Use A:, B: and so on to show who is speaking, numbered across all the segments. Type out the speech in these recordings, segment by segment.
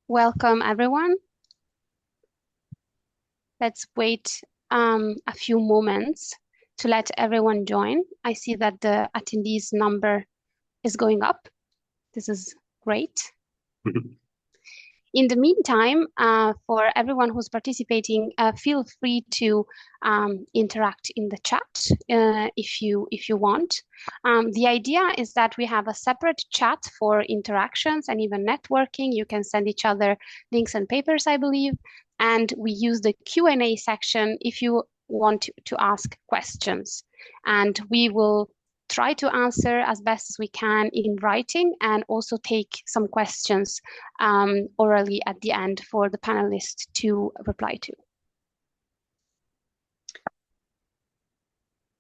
A: Welcome, everyone. Let's wait a few moments to let everyone join. I see that the attendees number is going up. This is great. In the meantime, for everyone who's participating, feel free to interact in the chat if you want. The idea is that we have a separate chat for interactions and even networking. You can send each other links and papers, I believe, and we use the Q&A section if you want to ask questions. And we will try to answer as best as we can in writing and also take some questions orally at the end for the panelists to reply to.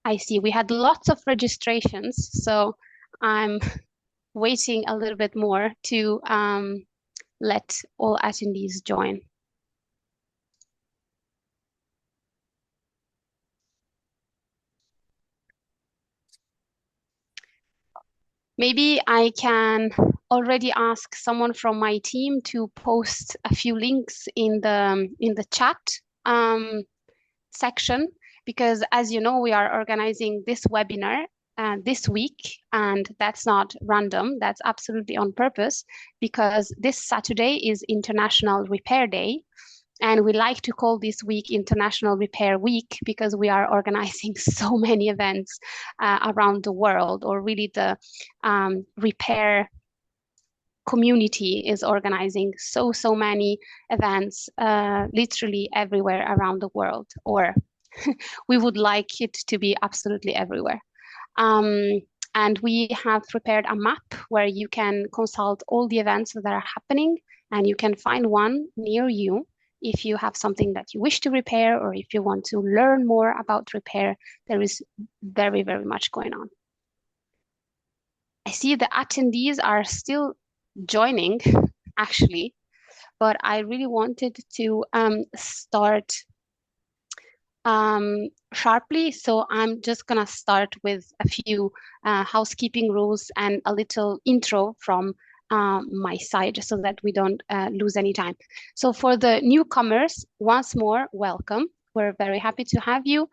A: I see we had lots of registrations, so I'm waiting a little bit more to let all attendees join. Maybe I can already ask someone from my team to post a few links in the chat section, because as you know, we are organizing this webinar this week, and that's not random, that's absolutely on purpose, because this Saturday is International Repair Day. And we like to call this week International Repair Week because we are organizing so many events around the world, or really the repair community is organizing so many events literally everywhere around the world, or we would like it to be absolutely everywhere. And we have prepared a map where you can consult all the events that are happening, and you can find one near you if you have something that you wish to repair, or if you want to learn more about repair. There is very much going on. I see the attendees are still joining, actually, but I really wanted to start sharply. So I'm just gonna start with a few housekeeping rules and a little intro from my side so that we don't lose any time. So for the newcomers, once more, welcome. We're very happy to have you.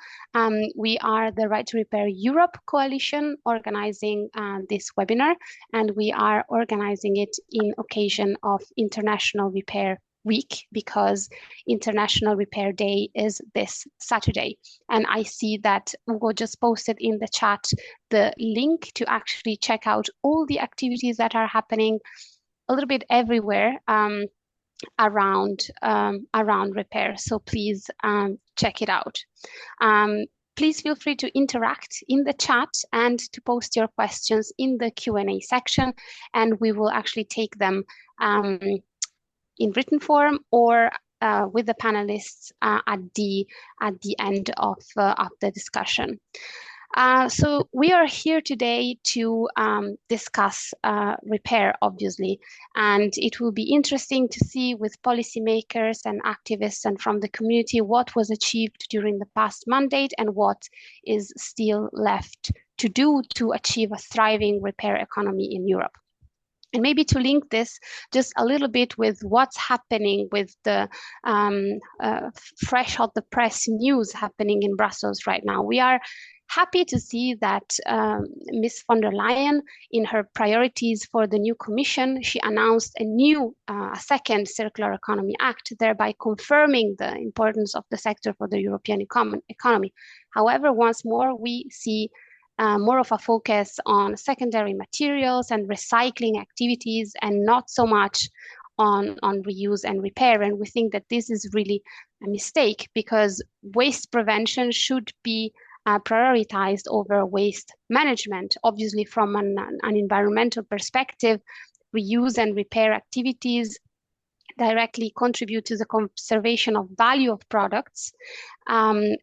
A: We are the Right to Repair Europe Coalition organizing this webinar, and we are organizing it in occasion of International Repair Week, because International Repair Day is this Saturday. And I see that Ugo just posted in the chat the link to actually check out all the activities that are happening a little bit everywhere around repair. So please check it out. Please feel free to interact in the chat and to post your questions in the Q&A section, and we will actually take them in written form or with the panelists at the end of the discussion. So we are here today to discuss repair, obviously, and it will be interesting to see with policymakers and activists and from the community what was achieved during the past mandate and what is still left to do to achieve a thriving repair economy in Europe. And maybe to link this just a little bit with what's happening with the fresh off the press news happening in Brussels right now. We are happy to see that Ms. von der Leyen, in her priorities for the new commission, she announced a new, second Circular Economy Act, thereby confirming the importance of the sector for the European economy. However, once more, we see more of a focus on secondary materials and recycling activities, and not so much on reuse and repair. And we think that this is really a mistake, because waste prevention should be prioritized over waste management. Obviously, from an environmental perspective, reuse and repair activities directly contribute to the conservation of value of products and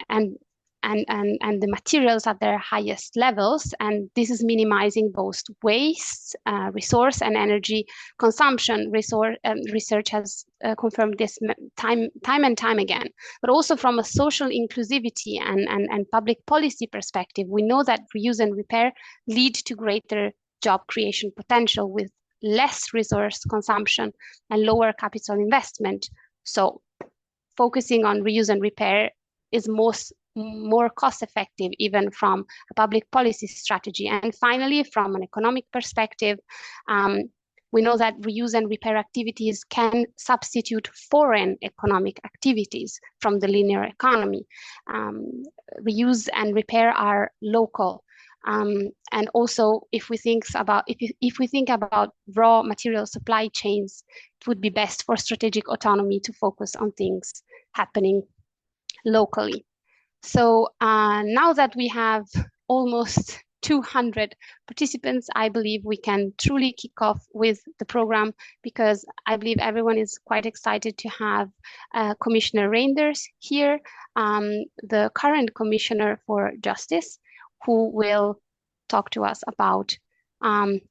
A: the materials at their highest levels, and this is minimizing both waste, resource and energy consumption. Research has confirmed this time and time again. But also from a social inclusivity and public policy perspective, we know that reuse and repair lead to greater job creation potential, with less resource consumption and lower capital investment. So focusing on reuse and repair is more cost effective, even from a public policy strategy. And finally, from an economic perspective, we know that reuse and repair activities can substitute foreign economic activities from the linear economy. Reuse and repair are local. And also, if we think about raw material supply chains, it would be best for strategic autonomy to focus on things happening locally. So now that we have almost 200 participants, I believe we can truly kick off with the program, because I believe everyone is quite excited to have Commissioner Reynders here, the current Commissioner for Justice, who will talk to us about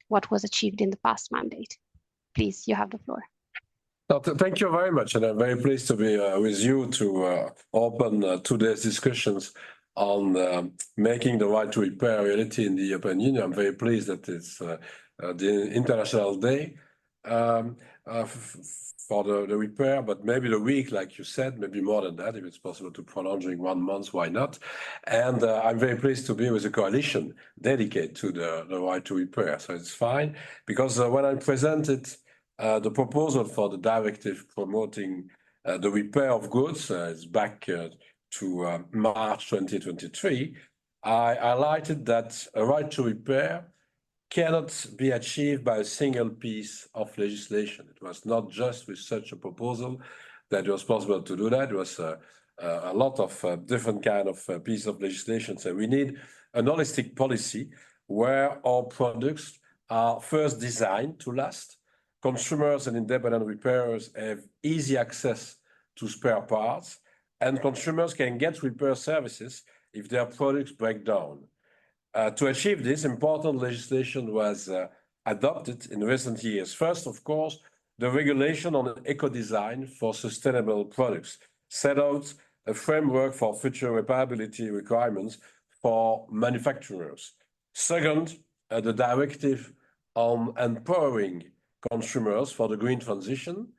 A: what was achieved in the past mandate. Please, you have the floor.
B: Well, thank you very much, and I'm very pleased to be with you to open today's discussions on making the right to repair reality in the European Union. I'm very pleased that it's the International Day for the repair, but maybe the week, like you said, maybe more than that, if it's possible to prolong during 1 month, why not? And I'm very pleased to be with a coalition dedicated to the right to repair. So it's fine, because when I presented the proposal for the directive promoting the repair of goods is back to March 2023, I highlighted that a right to repair cannot be achieved by a single piece of legislation. It was not just with such a proposal that it was possible to do that. It was a lot of different kind of pieces of legislation. So we need a holistic policy where our products are first designed to last. Consumers and independent repairers have easy access to spare parts, and consumers can get repair services if their products break down. To achieve this, important legislation was adopted in recent years. First, of course, the regulation on eco-design for sustainable products set out a framework for future repairability requirements for manufacturers. Second, the directive on empowering consumers for the green transition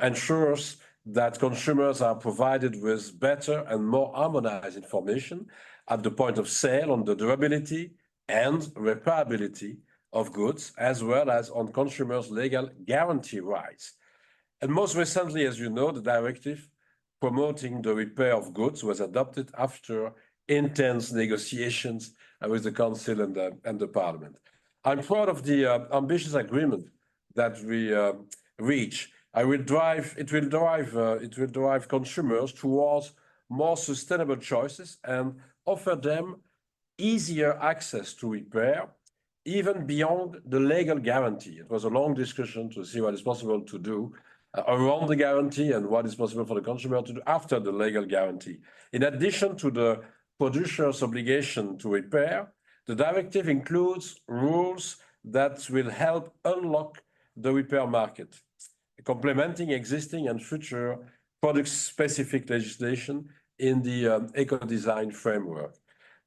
B: ensures that consumers are provided with better and more harmonized information at the point of sale on the durability and repairability of goods, as well as on consumers' legal guarantee rights. And most recently, as you know, the directive promoting the repair of goods was adopted after intense negotiations with the Council and the Parliament. I'm proud of the ambitious agreement that we reach. It will drive consumers towards more sustainable choices and offer them easier access to repair, even beyond the legal guarantee. It was a long discussion to see what is possible to do around the guarantee and what is possible for the consumer to do after the legal guarantee. In addition to the producer's obligation to repair, the directive includes rules that will help unlock the repair market, complementing existing and future product-specific legislation in the eco-design framework.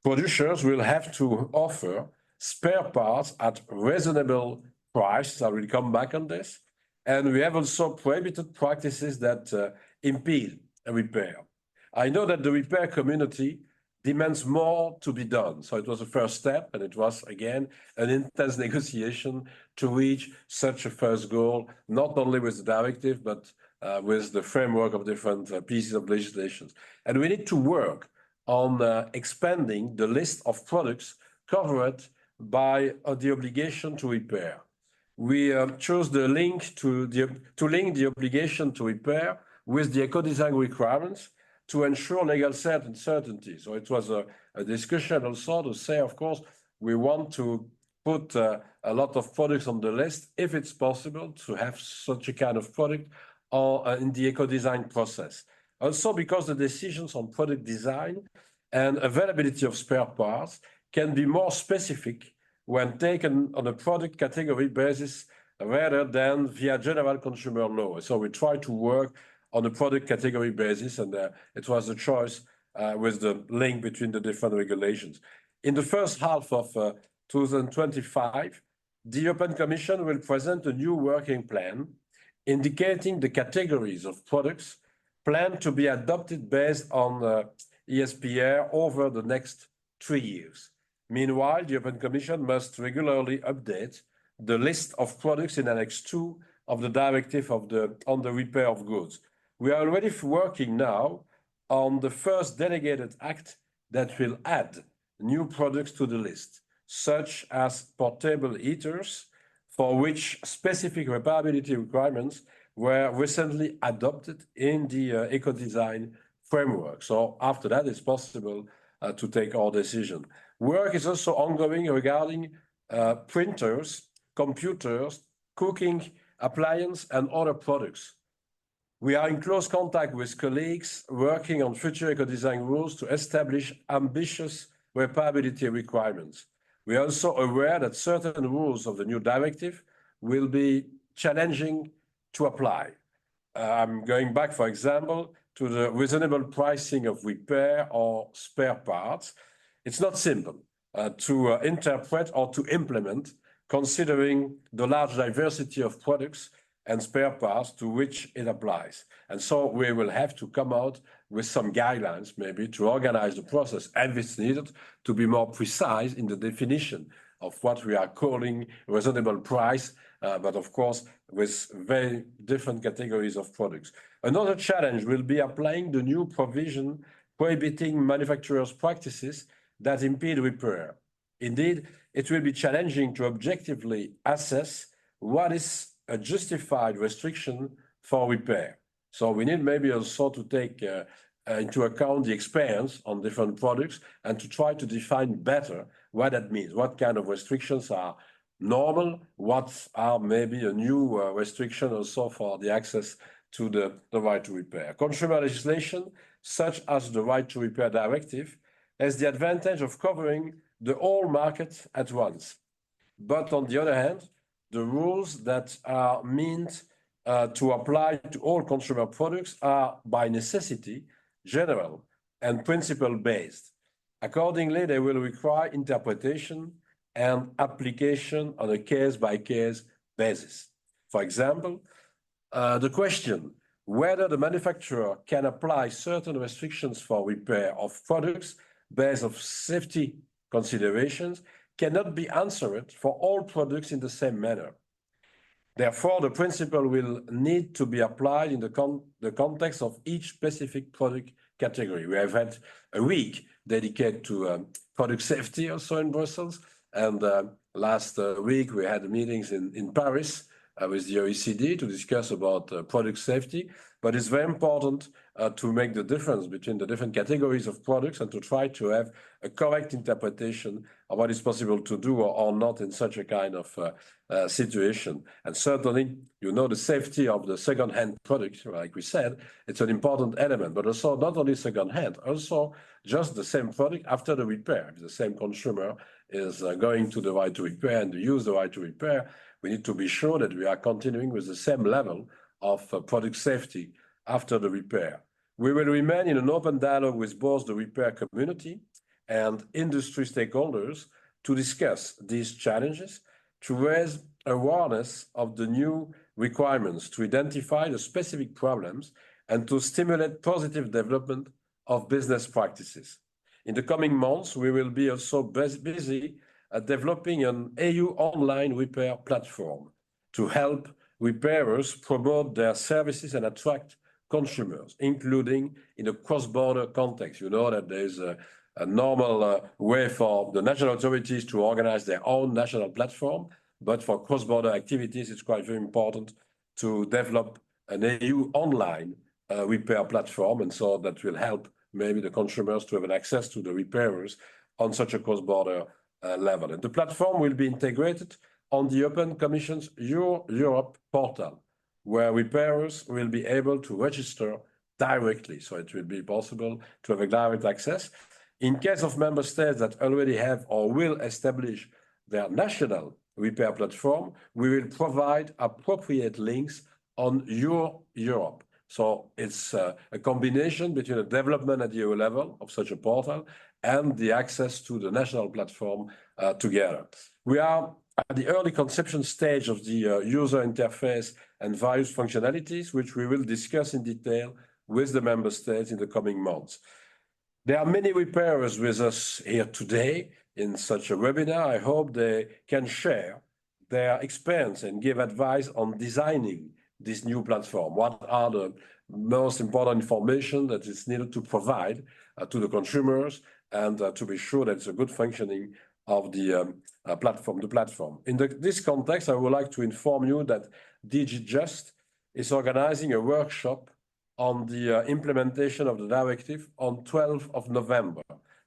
B: Producers will have to offer spare parts at reasonable prices. I will come back on this. And we have also prohibited practices that impede a repair. I know that the repair community demands more to be done. So it was a first step, and it was, again, an intense negotiation to reach such a first goal, not only with the directive, but with the framework of different pieces of legislation. And we need to work on expanding the list of products covered by the obligation to repair. We chose the link to link the obligation to repair with the eco-design requirements to ensure legal certainty. So it was a discussion also to say, of course, we want to put a lot of products on the list, if it's possible, to have such a kind of product in the eco-design process. Also because the decisions on product design and availability of spare parts can be more specific when taken on a product category basis rather than via general consumer law. So we try to work on a product category basis, and it was a choice with the link between the different regulations. In the first half of 2025, the European Commission will present a new working plan indicating the categories of products planned to be adopted based on ESPR over the next 3 years. Meanwhile, the European Commission must regularly update the list of products in Annex 2 of the Directive on the Repair of Goods. We are already working now on the first delegated act that will add new products to the list, such as portable heaters, for which specific repairability requirements were recently adopted in the Ecodesign framework. So after that, it's possible to take our decision. Work is also ongoing regarding printers, computers, cooking appliances, and other products. We are in close contact with colleagues working on future eco-design rules to establish ambitious repairability requirements. We are also aware that certain rules of the new directive will be challenging to apply. I'm going back, for example, to the reasonable pricing of repair or spare parts. It's not simple to interpret or to implement, considering the large diversity of products and spare parts to which it applies. And so we will have to come out with some guidelines, maybe, to organize the process, and it's needed to be more precise in the definition of what we are calling reasonable price, but of course, with very different categories of products. Another challenge will be applying the new provision prohibiting manufacturers' practices that impede repair. Indeed, it will be challenging to objectively assess what is a justified restriction for repair. So we need maybe also to take into account the experience on different products and to try to define better what that means, what kind of restrictions are normal, what are maybe a new restriction also for the access to the right to repair. Consumer legislation, such as the Right to Repair Directive, has the advantage of covering the whole market at once. But on the other hand, the rules that are meant to apply to all consumer products are by necessity general and principle-based. Accordingly, they will require interpretation and application on a case-by-case basis. For example, the question whether the manufacturer can apply certain restrictions for repair of products based on safety considerations cannot be answered for all products in the same manner. Therefore, the principle will need to be applied in the context of each specific product category. We have had a week dedicated to product safety also in Brussels, and last week we had meetings in Paris with the OECD to discuss about product safety. But it's very important to make the difference between the different categories of products and to try to have a correct interpretation of what is possible to do or not in such a kind of situation. And certainly, you know, the safety of the second-hand product, like we said, it's an important element, but also not only second-hand, also just the same product after the repair. If the same consumer is going to the right to repair and to use the right to repair, we need to be sure that we are continuing with the same level of product safety after the repair. We will remain in an open dialogue with both the repair community and industry stakeholders to discuss these challenges, to raise awareness of the new requirements, to identify the specific problems, and to stimulate positive development of business practices. In the coming months, we will be also busy developing an EU online repair platform to help repairers promote their services and attract consumers, including in a cross-border context. You know that there's a normal way for the national authorities to organize their own national platform, but for cross-border activities, it's quite very important to develop an EU online repair platform, and so that will help maybe the consumers to have an access to the repairers on such a cross-border level. And the platform will be integrated on the European Commission's Europe portal, where repairers will be able to register directly. So it will be possible to have a direct access. In case of member states that already have or will establish their national repair platform, we will provide appropriate links on your Europe. So it's a combination between the development at the EU level of such a portal and the access to the national platform together. We are at the early conception stage of the user interface and various functionalities, which we will discuss in detail with the member states in the coming months. There are many repairers with us here today in such a webinar. I hope they can share their experience and give advice on designing this new platform. What are the most important information that is needed to provide to the consumers and to be sure that it's a good functioning of the platform. In this context, I would like to inform you that DG Just is organizing a workshop on the implementation of the directive on 12th of November.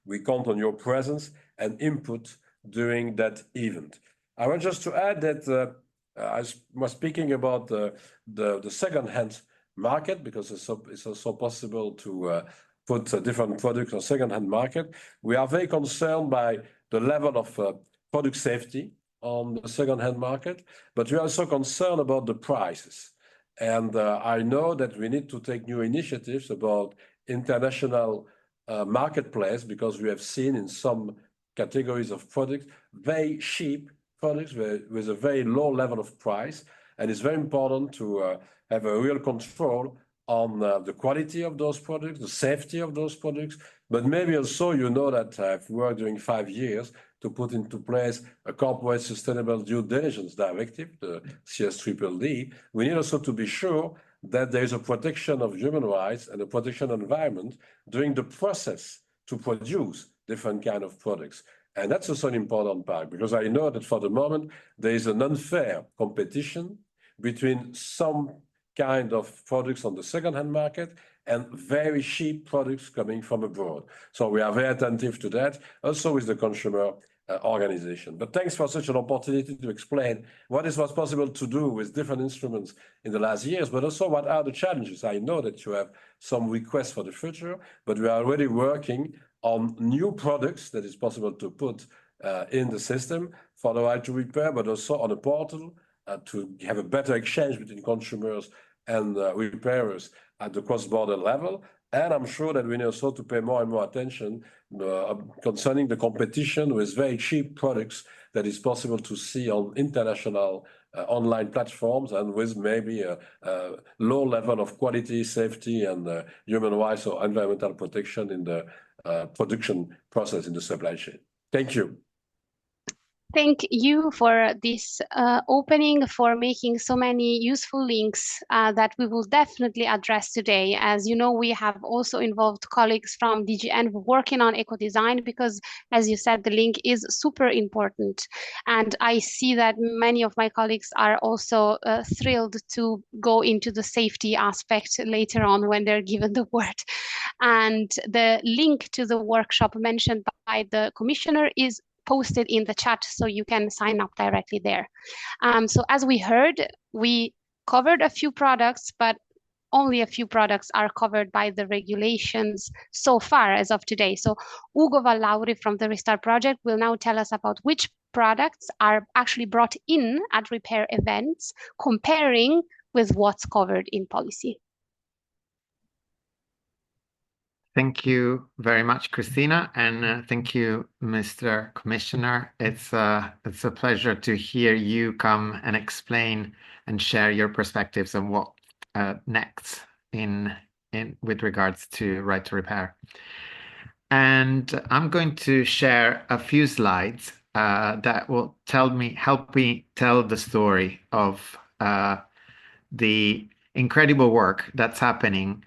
B: We count on your presence and input during that event. I want just to add that I was speaking about the second-hand market, because it's also possible to put different products on second-hand market. We are very concerned by the level of product safety on the second-hand market, but we are also concerned about the prices. And I know that we need to take new initiatives about international marketplace, because we have seen in some categories of products, very cheap products with a very low level of price. And it's very important to have a real control on the quality of those products, the safety of those products. But maybe also, you know, that I've worked during 5 years to put into place a corporate sustainable due diligence directive, the CSDDD. We need also to be sure that there is a protection of human rights and a protection of environment during the process to produce different kind of products. And that's also an important part, because I know that for the moment, there is an unfair competition between some kind of products on the second-hand market and very cheap products coming from abroad. So we are very attentive to that, also with the consumer organization. But thanks for such an opportunity to explain what was possible to do with different instruments in the last years, but also what are the challenges. I know that you have some requests for the future, but we are already working on new products that is possible to put in the system for the right to repair, but also on a portal to have a better exchange between consumers and repairers at the cross-border level. And I'm sure that we need also to pay more and more attention concerning the competition with very cheap products that is possible to see on international online platforms, and with maybe a low level of quality, safety, and human rights or environmental protection in the production process in the supply chain. Thank you.
A: Thank you for this opening, for making so many useful links that we will definitely address today. As you know, we have also involved colleagues from DGN working on Ecodesign, because, as you said, the link is super important. And I see that many of my colleagues are also thrilled to go into the safety aspect later on when they're given the word. And the link to the workshop mentioned by the commissioner is posted in the chat, so you can sign up directly there. So as we heard, we covered a few products, but only a few products are covered by the regulations so far as of today. So Ugo Vallauri from the Restart project will now tell us about which products are actually brought in at repair events, comparing with what's covered in policy.
C: Thank you very much, Cristina, and thank you, Mr. Commissioner. It's a pleasure to hear you come and explain and share your perspectives on what next with regards to right to repair. And I'm going to share a few slides that will help me tell the story of the incredible work that's happening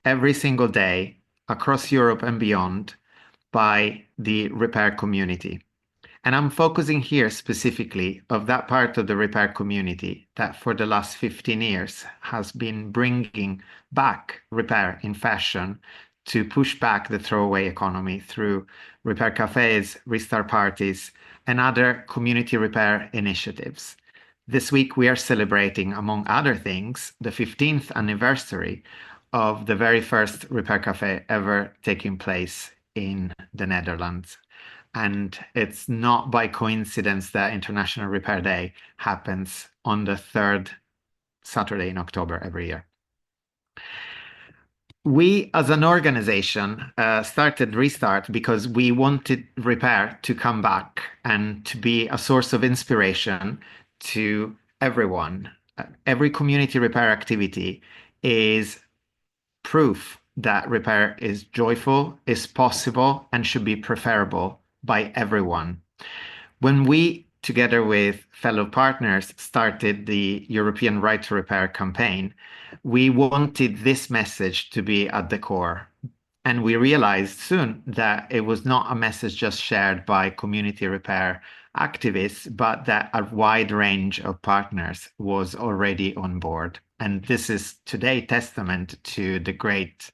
C: every single day across Europe and beyond by the repair community. And I'm focusing here specifically of that part of the repair community that for the last 15 years has been bringing back repair in fashion to push back the throwaway economy through repair cafes, restart parties, and other community repair initiatives. This week we are celebrating, among other things, the 15th anniversary of the very first repair cafe ever taking place in the Netherlands. And it's not by coincidence that International Repair Day happens on the 3rd Saturday in October every year. We, as an organization, started Restart because we wanted repair to come back and to be a source of inspiration to everyone. Every community repair activity is proof that repair is joyful, is possible, and should be preferable by everyone. When we, together with fellow partners, started the European Right to Repair campaign, we wanted this message to be at the core. And we realized soon that it was not a message just shared by community repair activists, but that a wide range of partners was already on board. And this is today testament to the great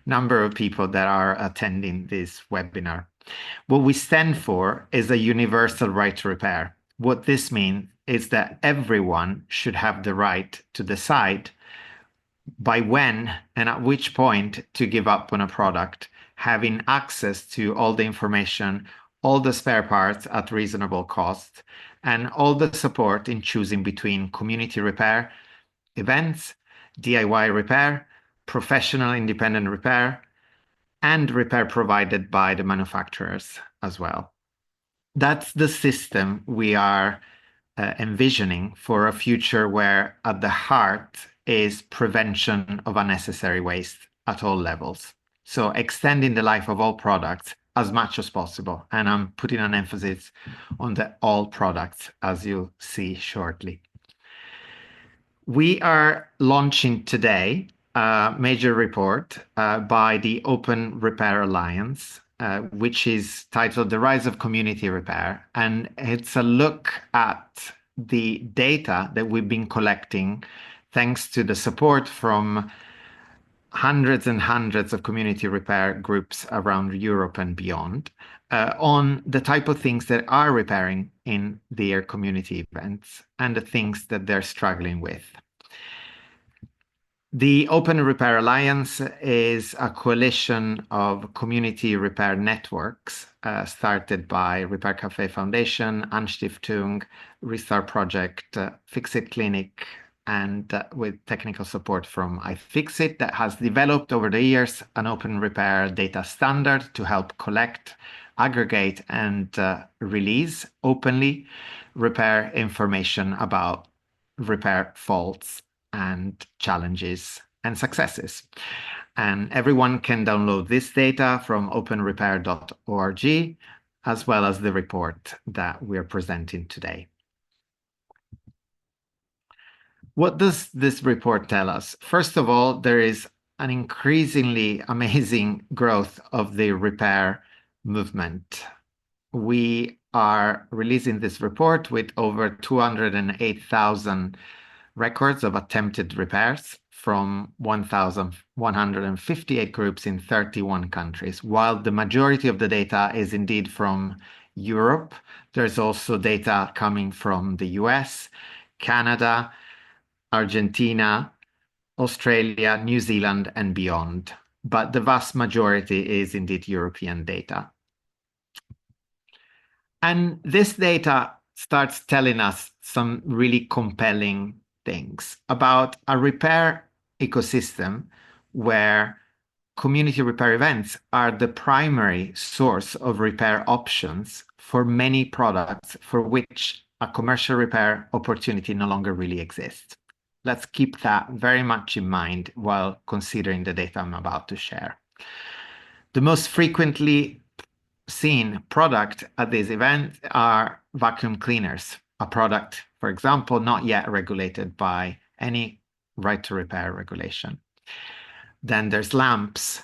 C: number of people that are attending this webinar. What we stand for is a universal right to repair. What this means is that everyone should have the right to decide by when and at which point to give up on a product, having access to all the information, all the spare parts at reasonable cost, and all the support in choosing between community repair, events, DIY repair, professional independent repair, and repair provided by the manufacturers as well. That's the system we are envisioning for a future where at the heart is prevention of unnecessary waste at all levels. So extending the life of all products as much as possible. And I'm putting an emphasis on the all products, as you'll see shortly. We are launching today a major report by the Open Repair Alliance, which is titled The Rise of Community Repair. And it's a look at the data that we've been collecting thanks to the support from hundreds and hundreds of community repair groups around Europe and beyond on the type of things that are repairing in their community events and the things that they're struggling with. The Open Repair Alliance is a coalition of community repair networks started by Repair Cafe Foundation, Anstiftung, Restart Project, Fixit Clinic, and with technical support from iFixit that has developed over the years an open repair data standard to help collect, aggregate, and release openly repair information about repair faults and challenges and successes. And everyone can download this data from openrepair.org, as well as the report that we're presenting today. What does this report tell us? First of all, there is an increasingly amazing growth of the repair movement. We are releasing this report with over 208,000 records of attempted repairs from 1,158 groups in 31 countries. While the majority of the data is indeed from Europe, there's also data coming from the US, Canada, Argentina, Australia, New Zealand, and beyond. But the vast majority is indeed European data. And this data starts telling us some really compelling things about a repair ecosystem where community repair events are the primary source of repair options for many products for which a commercial repair opportunity no longer really exists. Let's keep that very much in mind while considering the data I'm about to share. The most frequently seen product at this event are vacuum cleaners, a product, for example, not yet regulated by any right to repair regulation. Then there's lamps,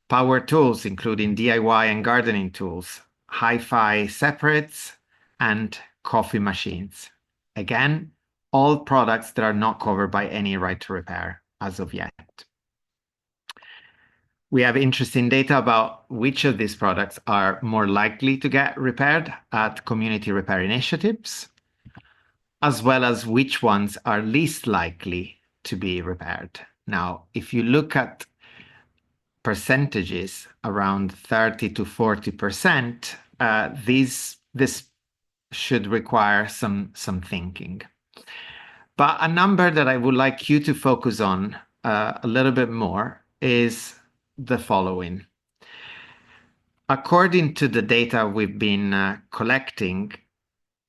C: power tools, including DIY and gardening tools, hi-fi separates, and coffee machines. Again, all products that are not covered by any right to repair as of yet. We have interesting data about which of these products are more likely to get repaired at community repair initiatives, as well as which ones are least likely to be repaired. Now, if you look at percentages around 30 to 40%, this should require some thinking. But a number that I would like you to focus on a little bit more is the following. According to the data we've been collecting,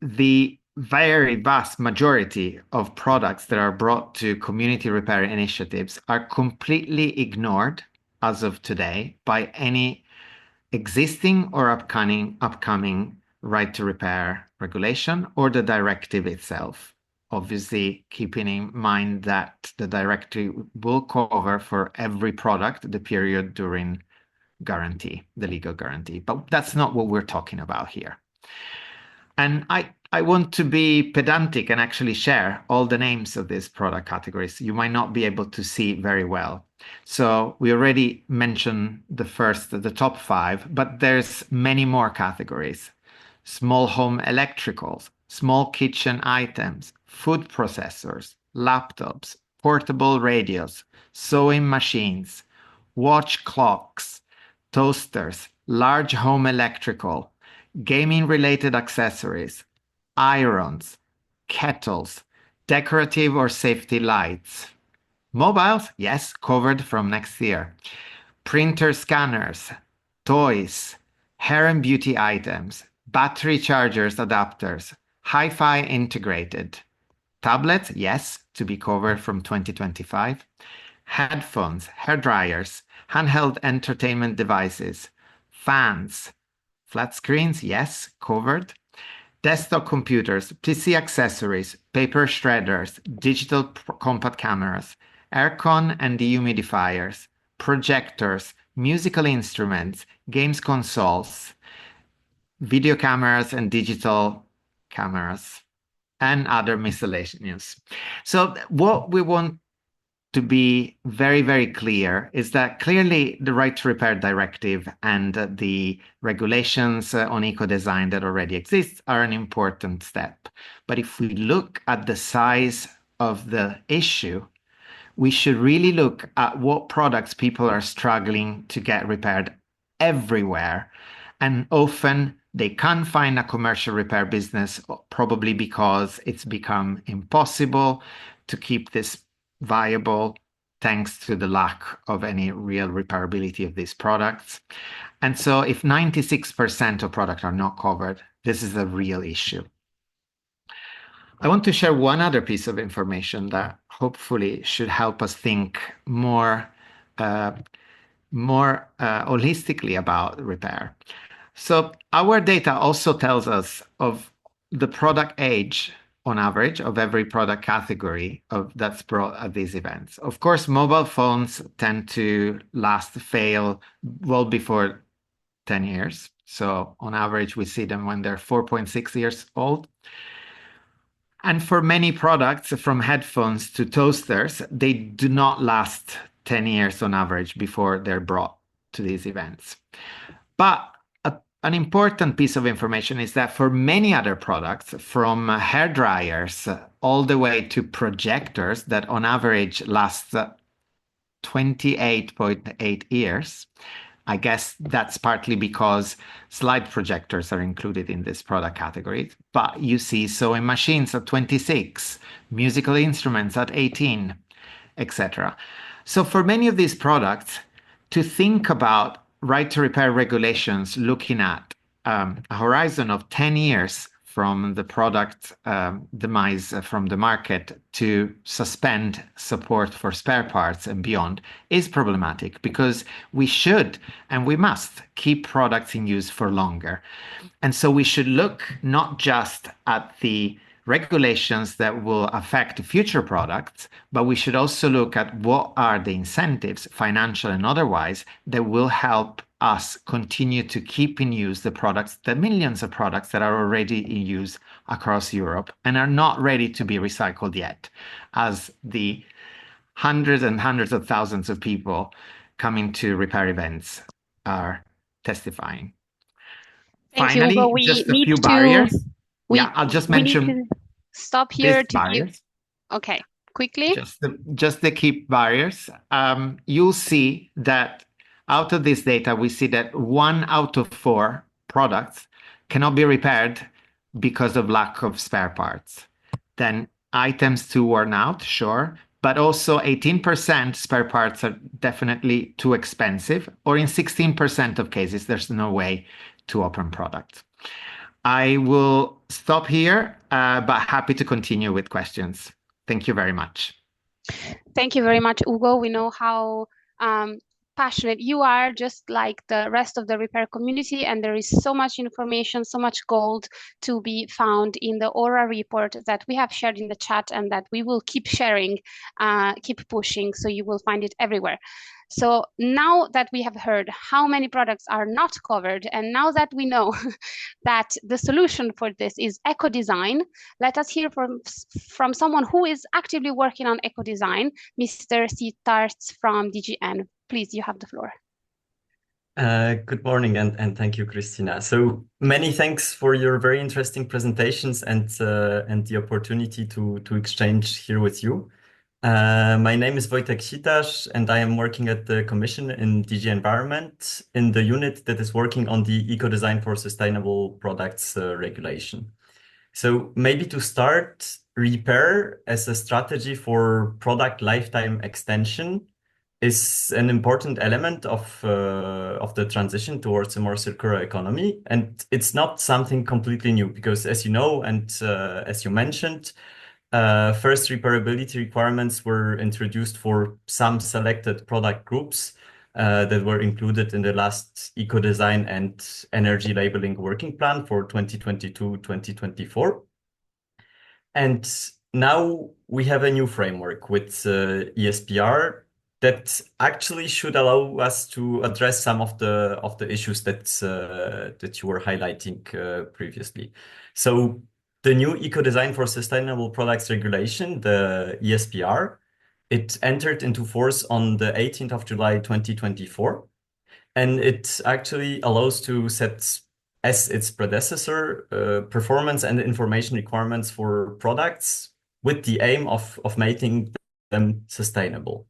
C: the very vast majority of products that are brought to community repair initiatives are completely ignored as of today by any existing or upcoming right to repair regulation or the directive itself. Obviously, keeping in mind that the directive will cover for every product the period during guarantee, the legal guarantee. But that's not what we're talking about here. And I want to be pedantic and actually share all the names of these product categories. You might not be able to see very well. So we already mentioned the top 5, but there's many more categories. Small home electricals, small kitchen items, food processors, laptops, portable radios, sewing machines, watch clocks, toasters, large home electrical, gaming-related accessories, irons, kettles, decorative or safety lights. Mobiles, yes, covered from next year. Printer scanners, toys, hair and beauty items, battery chargers, adapters, hi-fi integrated. Tablets, yes, to be covered from 2025. Headphones, hair dryers, handheld entertainment devices, fans, flat screens, yes, covered. Desktop computers, PC accessories, paper shredders, digital compact cameras, aircon and dehumidifiers, projectors, musical instruments, games consoles, video cameras and digital cameras, and other miscellaneous. So what we want to be very, very clear is that clearly the right to repair directive and the regulations on eco-design that already exist are an important step. But if we look at the size of the issue, we should really look at what products people are struggling to get repaired everywhere. And often they can't find a commercial repair business, probably because it's become impossible to keep this viable thanks to the lack of any real repairability of these products. And so if 96% of products are not covered, this is a real issue. I want to share one other piece of information that hopefully should help us think more holistically about repair. So our data also tells us of the product age on average of every product category that's brought at these events. Of course, mobile phones tend to fail well before 10 years. So on average, we see them when they're 4.6 years old. And for many products, from headphones to toasters, they do not last 10 years on average before they're brought to these events. But an important piece of information is that for many other products, from hair dryers all the way to projectors that on average last 28.8 years, I guess that's partly because slide projectors are included in this product category. But you see sewing machines at 26, musical instruments at 18, etc. So for many of these products, to think about right to repair regulations looking at a horizon of 10 years from the product demise from the market to suspend support for spare parts and beyond is problematic, because we should and we must keep products in use for longer. And so we should look not just at the regulations that will affect future products, but we should also look at what are the incentives, financial and otherwise, that will help us continue to keep in use the products, the millions of products that are already in use across Europe and are not ready to be recycled yet, as the hundreds and hundreds of thousands of people coming to repair events are testifying.
A: Thank
C: Finally,
A: you, Ugo.
C: just a few barriers. I'll just mention.
A: We need to stop here to
C: barriers.
A: give. Okay, quickly.
C: Just the key barriers. You'll see that out of this data, we see that 1 out of 4 products cannot be repaired because of lack of spare parts. Then items too worn out, sure, but also 18% spare parts are definitely too expensive, or in 16% of cases, there's no way to open products. I will stop here, but happy to continue with questions. Thank you very much.
A: Thank you very much, Ugo. We know how passionate you are, just like the rest of the repair community, and there is so much information, so much gold to be found in the Aura report that we have shared in the chat and that we will keep sharing, keep pushing, so you will find it everywhere. So now that we have heard how many products are not covered, and now that we know that the solution for this is Ecodesign, let us hear from someone who is actively working on Ecodesign, Mr. Sitarts from DGN. Please, you have the floor.
D: Good morning, and thank you, Cristina. So many thanks for your very interesting presentations and the opportunity to exchange here with you. My name is Wojtek Sitarz, and I am working at the Commission in DG Environment in the unit that is working on the Ecodesign for Sustainable Products regulation. So maybe to start, repair as a strategy for product lifetime extension is an important element of the transition towards a more circular economy. And it's not something completely new because, as you know, and as you mentioned, first repairability requirements were introduced for some selected product groups that were included in the last Ecodesign and energy labeling working plan for 2022-2024. And now we have a new framework with ESPR that actually should allow us to address some of the issues that you were highlighting previously. So the new Ecodesign for Sustainable Products regulation, the ESPR, it entered into force on the 18th of July 2024, and it actually allows to set as its predecessor performance and information requirements for products with the aim of making them sustainable.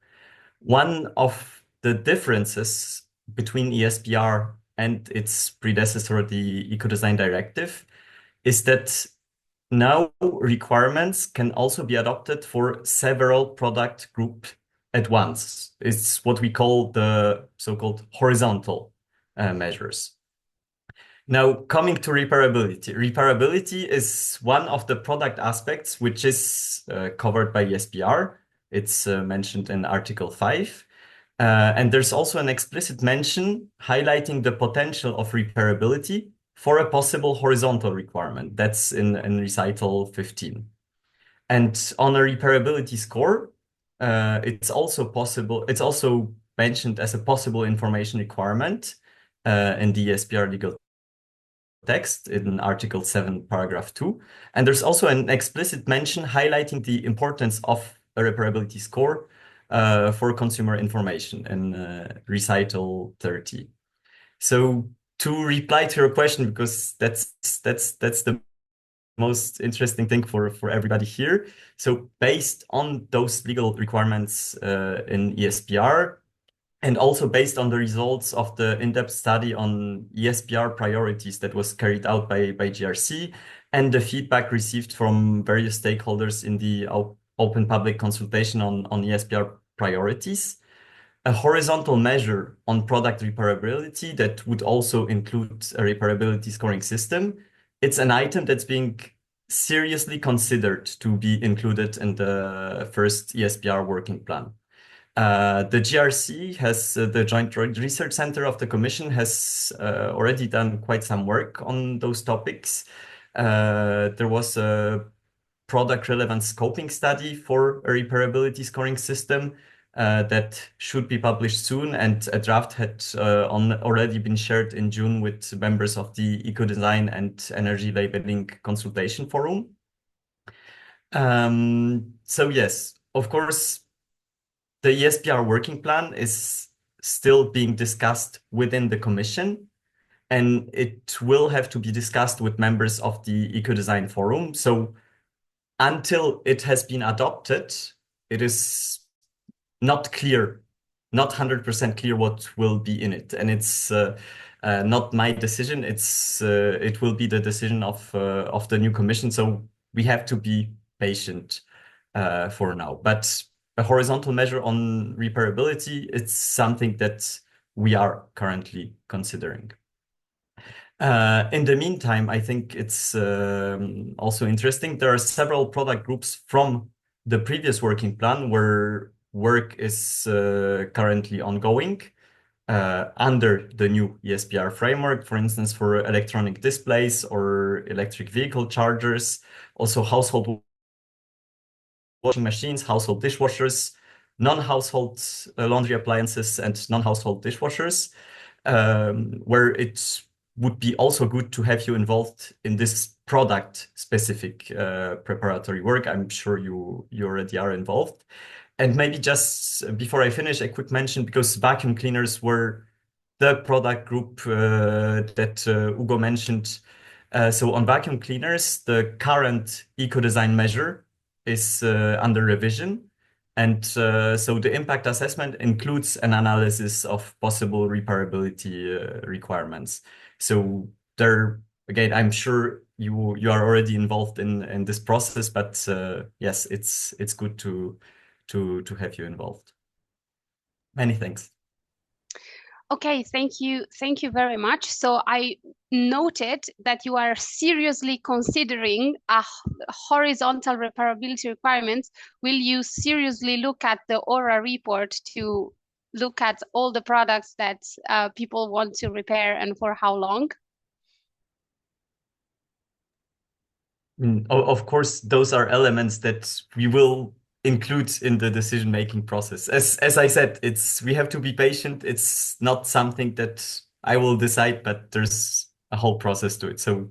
D: One of the differences between ESPR and its predecessor, the Ecodesign Directive, is that now requirements can also be adopted for several product groups at once. It's what we call the so-called horizontal measures. Now, coming to repairability. Repairability is one of the product aspects which is covered by ESPR. It's mentioned in Article 5. And there's also an explicit mention highlighting the potential of repairability for a possible horizontal requirement. That's in recital 15. And on a repairability score, it's also mentioned as a possible information requirement in the ESPR legal text in Article 7, paragraph 2. And there's also an explicit mention highlighting the importance of a repairability score for consumer information in recital 30. So to reply to your question, because that's the most interesting thing for everybody here. So based on those legal requirements in ESPR, and also based on the results of the in-depth study on ESPR priorities that was carried out by GRC, and the feedback received from various stakeholders in the open public consultation on ESPR priorities, a horizontal measure on product repairability that would also include a repairability scoring system. It's an item that's being seriously considered to be included in the first ESPR working plan. The GRC has, the Joint Research Center of the Commission has already done quite some work on those topics. There was a product relevance scoping study for a repairability scoring system that should be published soon, and a draft had already been shared in June with members of the Ecodesign and Energy Labeling Consultation Forum. So yes, of course, the ESPR working plan is still being discussed within the Commission, and it will have to be discussed with members of the Ecodesign Forum. So until it has been adopted, it is not clear, not 100% clear what will be in it. And it's not my decision. It will be the decision of the new Commission. So we have to be patient for now. But a horizontal measure on repairability, it's something that we are currently considering. In the meantime, I think it's also interesting. There are several product groups from the previous working plan where work is currently ongoing under the new ESPR framework, for instance, for electronic displays or electric vehicle chargers, also household washing machines, household dishwashers, non-household laundry appliances, and non-household dishwashers, where it would be also good to have you involved in this product-specific preparatory work. I'm sure you already are involved. And maybe just before I finish, a quick mention, because vacuum cleaners were the product group that Ugo mentioned. So on vacuum cleaners, the current Ecodesign measure is under revision. And so the impact assessment includes an analysis of possible repairability requirements. So there, again, I'm sure you are already involved in this process, but yes, it's good to have you involved. Many thanks.
A: Okay, thank you. Thank you very much. So I noted that you are seriously considering a horizontal repairability requirements. Will you seriously look at the ORA report to look at all the products that people want to repair and for how long?
D: Of course, those are elements that we will include in the decision-making process. As I said, we have to be patient. It's not something that I will decide, but there's a whole process to it. So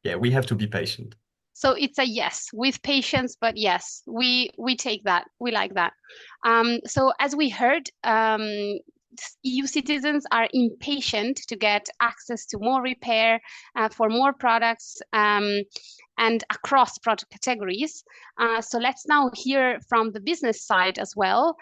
D: yeah, we have to be patient.
A: So it's a yes with patience, but yes, we take that. We like that. So as we heard, EU citizens are impatient to get access to more repair for more products and across product categories. So let's now hear from the business side as well,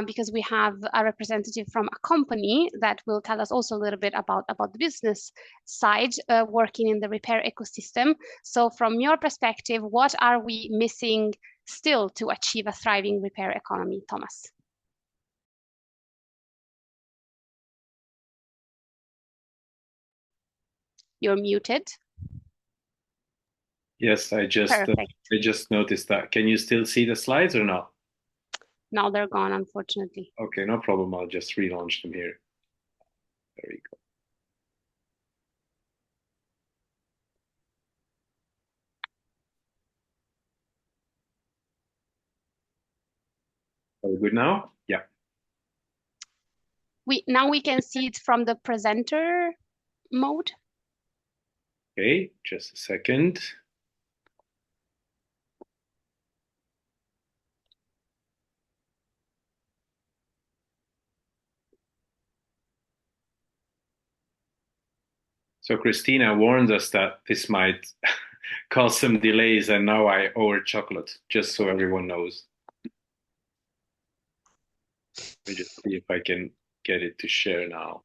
A: because we have a representative from a company that will tell us also a little bit about the business side working in the repair ecosystem. So from your perspective, what are we missing still to achieve a thriving repair economy, Thomas? You're muted.
E: Yes, I just noticed that. Can you still see the slides or not?
A: Now they're gone, unfortunately.
E: Okay, no problem. I'll just relaunch them here. There we go. Are we good now? Yeah.
A: Now we can see it from the presenter mode.
E: Okay, just a second. So Cristina warned us that this might cause some delays, and now I owe her chocolate, just so everyone knows. Let me just see if I can get it to share now.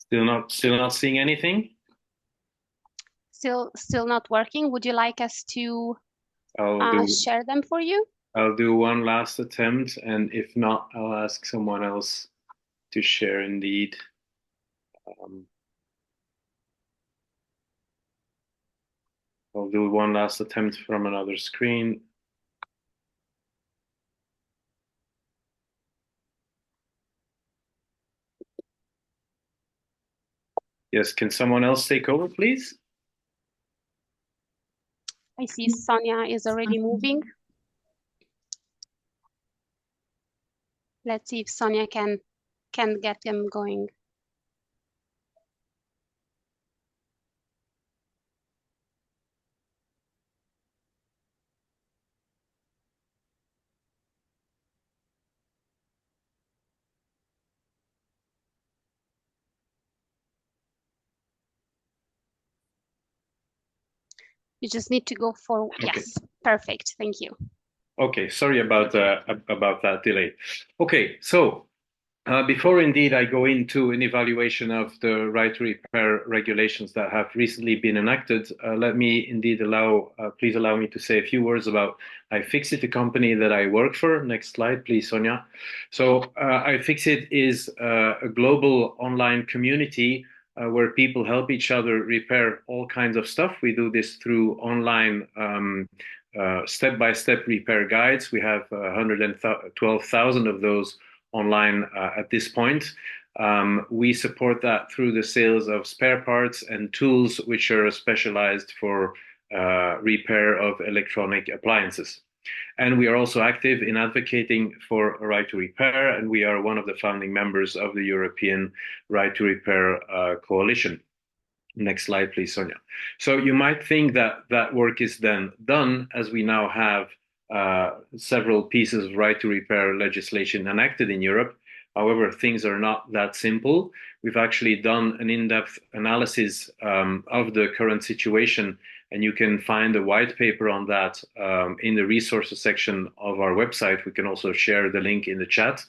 E: Still not seeing anything?
A: Still not working. Would you like us to share them for you?
E: I'll do one last attempt, and if not, I'll ask someone else to share indeed. I'll do one last attempt from another screen. Yes, can someone else take over, please?
A: I see Sonia is already moving. Let's see if Sonia can get them going. You just need to go for,
E: Okay.
A: yes, perfect. Thank you.
E: Okay, sorry about that delay. Okay, so before indeed I go into an evaluation of the right to repair regulations that have recently been enacted, let me indeed please allow me to say a few words about iFixit, the company that I work for. Next slide, please, Sonia. So iFixit is a global online community where people help each other repair all kinds of stuff. We do this through online step-by-step repair guides. We have 112,000 of those online at this point. We support that through the sales of spare parts and tools which are specialized for repair of electronic appliances. And we are also active in advocating for a right to repair, and we are one of the founding members of the European Right to Repair Coalition. Next slide, please, Sonia. So you might think that that work is then done, as we now have several pieces of right to repair legislation enacted in Europe. However, things are not that simple. We've actually done an in-depth analysis of the current situation, and you can find a white paper on that in the resources section of our website. We can also share the link in the chat.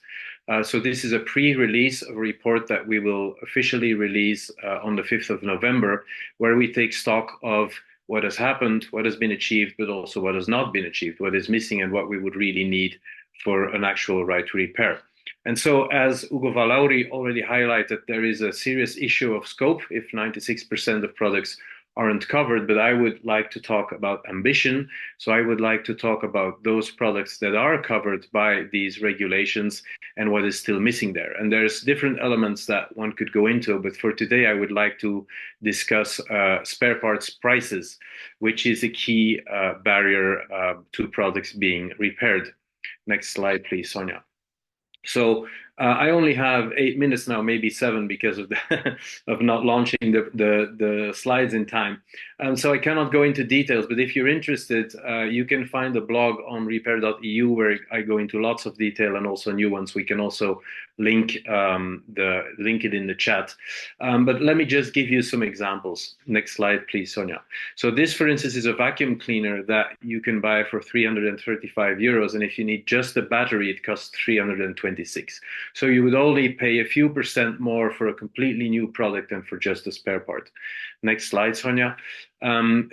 E: So this is a pre-release of a report that we will officially release on the 5th of November, where we take stock of what has happened, what has been achieved, but also what has not been achieved, what is missing, and what we would really need for an actual right to repair. And so, as Ugo Vallauri already highlighted, there is a serious issue of scope if 96% of products aren't covered, but I would like to talk about ambition. So I would like to talk about those products that are covered by these regulations and what is still missing there. And there's different elements that one could go into, but for today, I would like to discuss spare parts prices, which is a key barrier to products being repaired. Next slide, please, Sonia. So I only have 8 minutes now, maybe 7, because of of not launching the slides in time. So I cannot go into details, but if you're interested, you can find a blog on repair.eu where I go into lots of detail and also new ones. We can also link it in the chat. But let me just give you some examples. Next slide, please, Sonia. So this, for instance, is a vacuum cleaner that you can buy for 335 euros. And if you need just the battery, it costs 326. So you would only pay a few percent more for a completely new product than for just a spare part. Next slide, Sonia.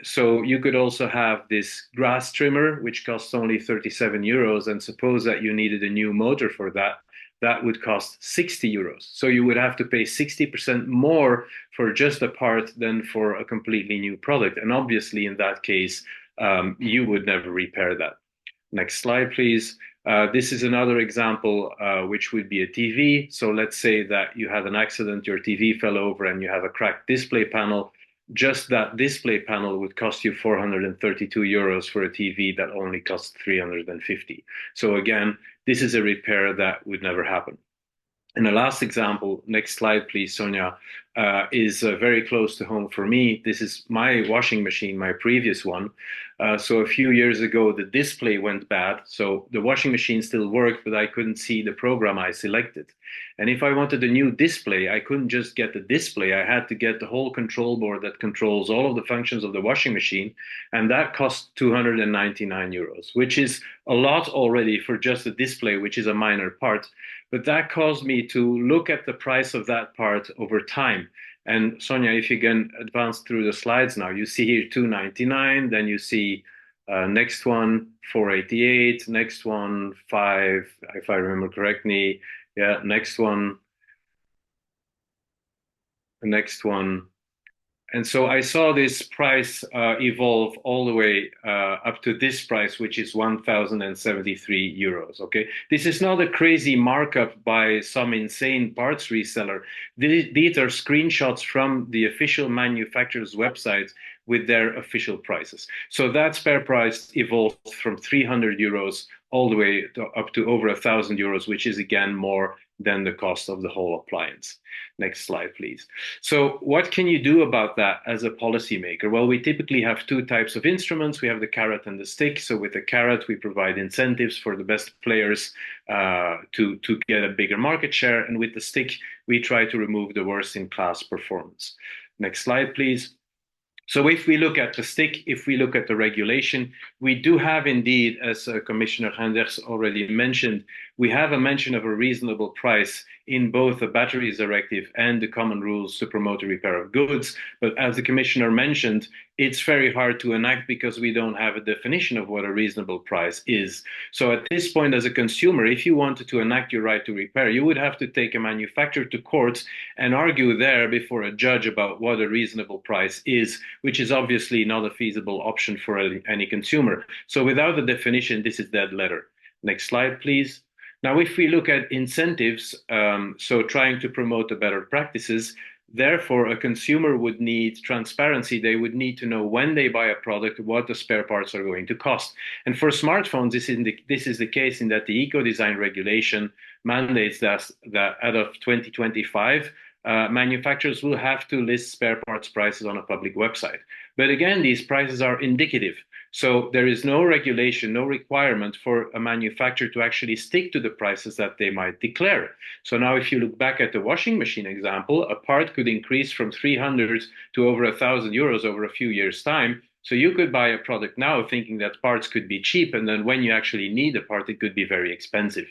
E: So you could also have this grass trimmer, which costs only 37 euros. And suppose that you needed a new motor for that. That would cost 60 euros. So you would have to pay 60% more for just a part than for a completely new product. And obviously, in that case, you would never repair that. Next slide, please. This is another example, which would be a TV. So let's say that you had an accident, your TV fell over and you have a cracked display panel. Just that display panel would cost you 432 euros for a TV that only costs 350. So again, this is a repair that would never happen. And the last example, next slide, please, Sonia, is very close to home for me. This is my washing machine, my previous one. So a few years ago, the display went bad. So the washing machine still worked, but I couldn't see the program I selected. And if I wanted a new display, I couldn't just get the display. I had to get the whole control board that controls all of the functions of the washing machine. And that cost 299 euros, which is a lot already for just a display, which is a minor part. But that caused me to look at the price of that part over time. And Sonia, if you can advance through the slides now, you see here 299, then you see next one 488, next one 5, if I remember correctly. Yeah, next one, the next one. And so I saw this price evolve all the way up to this price, which is 1,073 euros. Okay, this is not a crazy markup by some insane parts reseller. These are screenshots from the official manufacturer's website with their official prices. So that spare price evolved from 300 euros all the way up to over 1,000 euros, which is again more than the cost of the whole appliance. Next slide, please. So what can you do about that as a policymaker? Well, we typically have two types of instruments. We have the carrot and the stick. So with the carrot, we provide incentives for the best players to get a bigger market share. And with the stick, we try to remove the worst in class performance. Next slide, please. So if we look at the stick, if we look at the regulation, we do have indeed, as Commissioner Reynders already mentioned, we have a mention of a reasonable price in both the batteries directive and the common rules to promote the repair of goods. But as the Commissioner mentioned, it's very hard to enact because we don't have a definition of what a reasonable price is. So at this point, as a consumer, if you wanted to enact your right to repair, you would have to take a manufacturer to court and argue there before a judge about what a reasonable price is, which is obviously not a feasible option for any consumer. So without a definition, this is dead letter. Next slide, please. Now, if we look at incentives, so trying to promote the better practices, therefore, a consumer would need transparency. They would need to know when they buy a product, what the spare parts are going to cost. And for smartphones, this is the case in that the Ecodesign regulation mandates that out of 2025, manufacturers will have to list spare parts prices on a public website. But again, these prices are indicative. So there is no regulation, no requirement for a manufacturer to actually stick to the prices that they might declare. So now if you look back at the washing machine example, a part could increase from 300 to over 1,000 euros over a few years' time. So you could buy a product now thinking that parts could be cheap, and then when you actually need a part, it could be very expensive.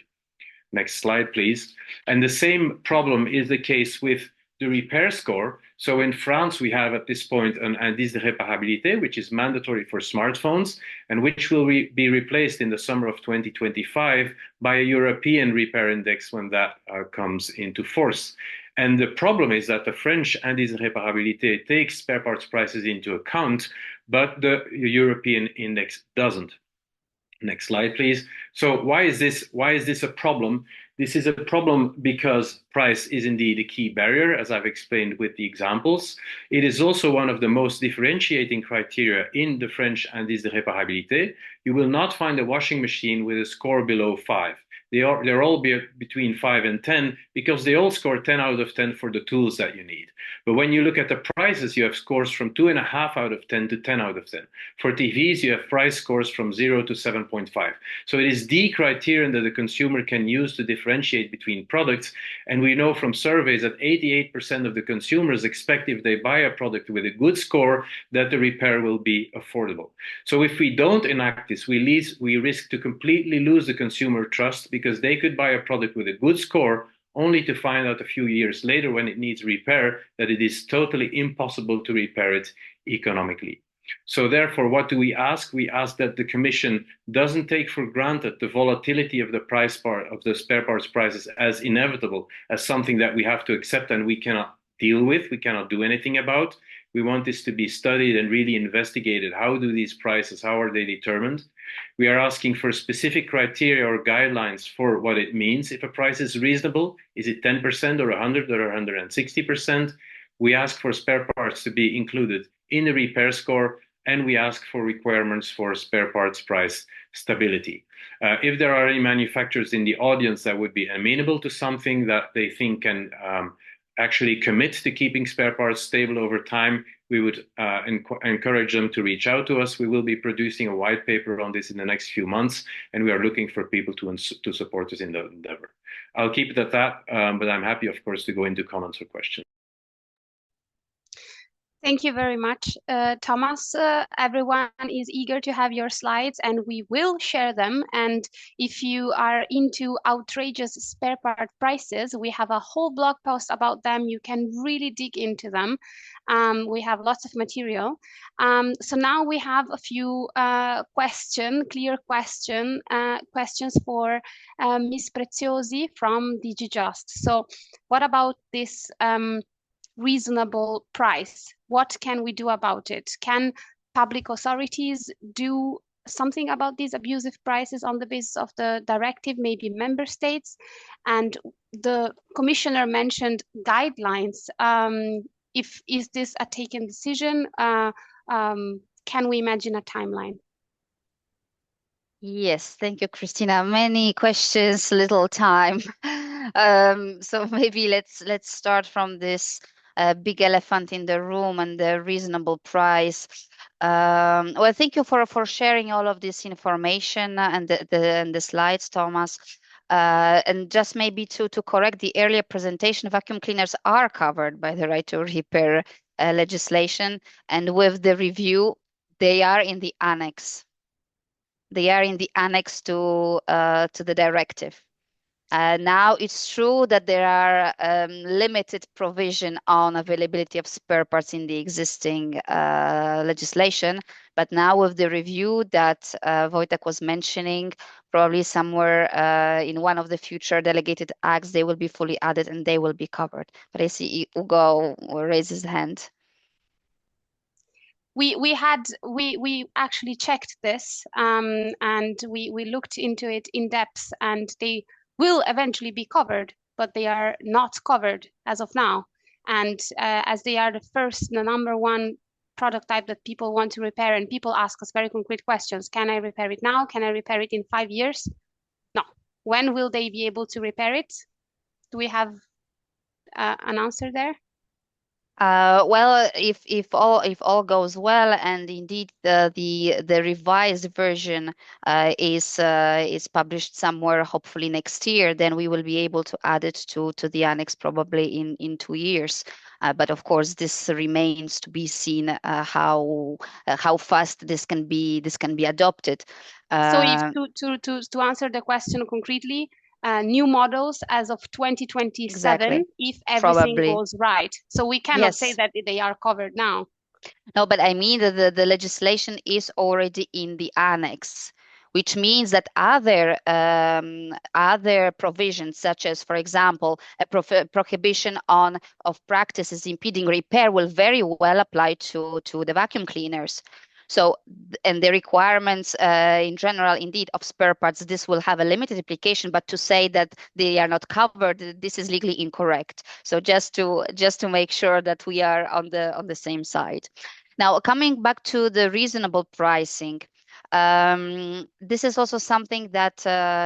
E: Next slide, please. And the same problem is the case with the repair score. So in France, we have at this point an indice de réparabilité, which is mandatory for smartphones, and which will be replaced in the summer of 2025 by a European repair index when that comes into force. And the problem is that the French indice de réparabilité takes spare parts prices into account, but the European index doesn't. Next slide, please. So why is this a problem? This is a problem because price is indeed a key barrier, as I've explained with the examples. It is also one of the most differentiating criteria in the French indice de réparabilité. You will not find a washing machine with a score below 5. They're all between 5 and 10 because they all score 10 out of 10 for the tools that you need. But when you look at the prices, you have scores from 2.5 out of 10 to 10 out of 10. For TVs, you have price scores from 0 to 7.5. So it is the criterion that the consumer can use to differentiate between products. And we know from surveys that 88% of the consumers expect if they buy a product with a good score that the repair will be affordable. So if we don't enact this, we risk to completely lose the consumer trust because they could buy a product with a good score only to find out a few years later when it needs repair that it is totally impossible to repair it economically. So therefore, what do we ask? We ask that the Commission doesn't take for granted the volatility of the price part of the spare parts prices as inevitable, as something that we have to accept and we cannot deal with, we cannot do anything about. We want this to be studied and really investigated. How do these prices, how are they determined? We are asking for specific criteria or guidelines for what it means. If a price is reasonable, is it 10% or 100 or 160%? We ask for spare parts to be included in the repair score, and we ask for requirements for spare parts price stability. If there are any manufacturers in the audience that would be amenable to something that they think can actually commit to keeping spare parts stable over time, we would encourage them to reach out to us. We will be producing a white paper on this in the next few months, and we are looking for people to support us in the endeavor. I'll keep it at that, but I'm happy, of course, to go into comments or questions.
A: Thank you very much, Thomas. Everyone is eager to have your slides, and we will share them. And if you are into outrageous spare part prices, we have a whole blog post about them. You can really dig into them. We have lots of material. So now we have a few clear questions for Ms. Preziosi from DigiJust. So what about this reasonable price? What can we do about it? Can public authorities do something about these abusive prices on the basis of the directive, maybe member states? And the commissioner mentioned guidelines. Is this a taken decision? Can we imagine a timeline?
F: Yes, thank you, Cristina. Many questions, little time. So maybe let's start from this big elephant in the room and the reasonable price. Well, thank you for sharing all of this information and the slides, Thomas. And just maybe to correct the earlier presentation, vacuum cleaners are covered by the right to repair legislation, and with the review, they are in the annex. They are in the annex to the directive. Now it's true that there are limited provision on availability of spare parts in the existing legislation, but now with the review that Wojtek was mentioning, probably somewhere in one of the future delegated acts, they will be fully added and they will be covered. But I see Ugo raise his hand.
A: We actually checked this, and we looked into it in depth, and they will eventually be covered, but they are not covered as of now. And as they are the number one product type that people want to repair, and people ask us very concrete questions: can I repair it now? Can I repair it in 5 years? No. When will they be able to repair it? Do we have an answer there?
F: Well, if all goes well, and indeed the revised version is published somewhere, hopefully next year, then we will be able to add it to the annex probably in 2 years. But of course, this remains to be seen how fast this can be adopted.
A: So if to answer the question concretely, new models as of 2027,
F: Exactly.
A: if everything
F: Probably.
A: goes right. So we cannot say
F: Yes.
A: that they are covered now.
F: No, but I mean that the legislation is already in the annex, which means that other provisions, such as, for example, a prohibition of practices impeding repair, will very well apply to the vacuum cleaners. So, and the requirements in general, indeed, of spare parts, this will have a limited application, but to say that they are not covered, this is legally incorrect. So just to make sure that we are on the same side. Now, coming back to the reasonable pricing, this is also something that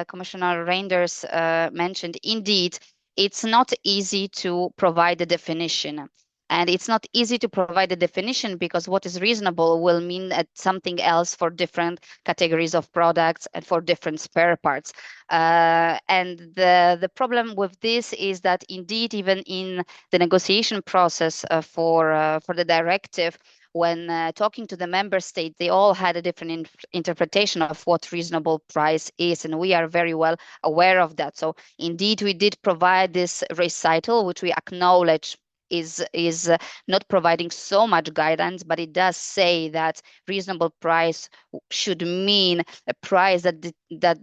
F: Commissioner Reynders mentioned. Indeed, it's not easy to provide a definition. And it's not easy to provide a definition because what is reasonable will mean something else for different categories of products and for different spare parts. And the problem with this is that indeed, even in the negotiation process for the directive, when talking to the member state, they all had a different interpretation of what reasonable price is, and we are very well aware of that. So indeed, we did provide this recital, which we acknowledge is not providing so much guidance, but it does say that reasonable price should mean a price that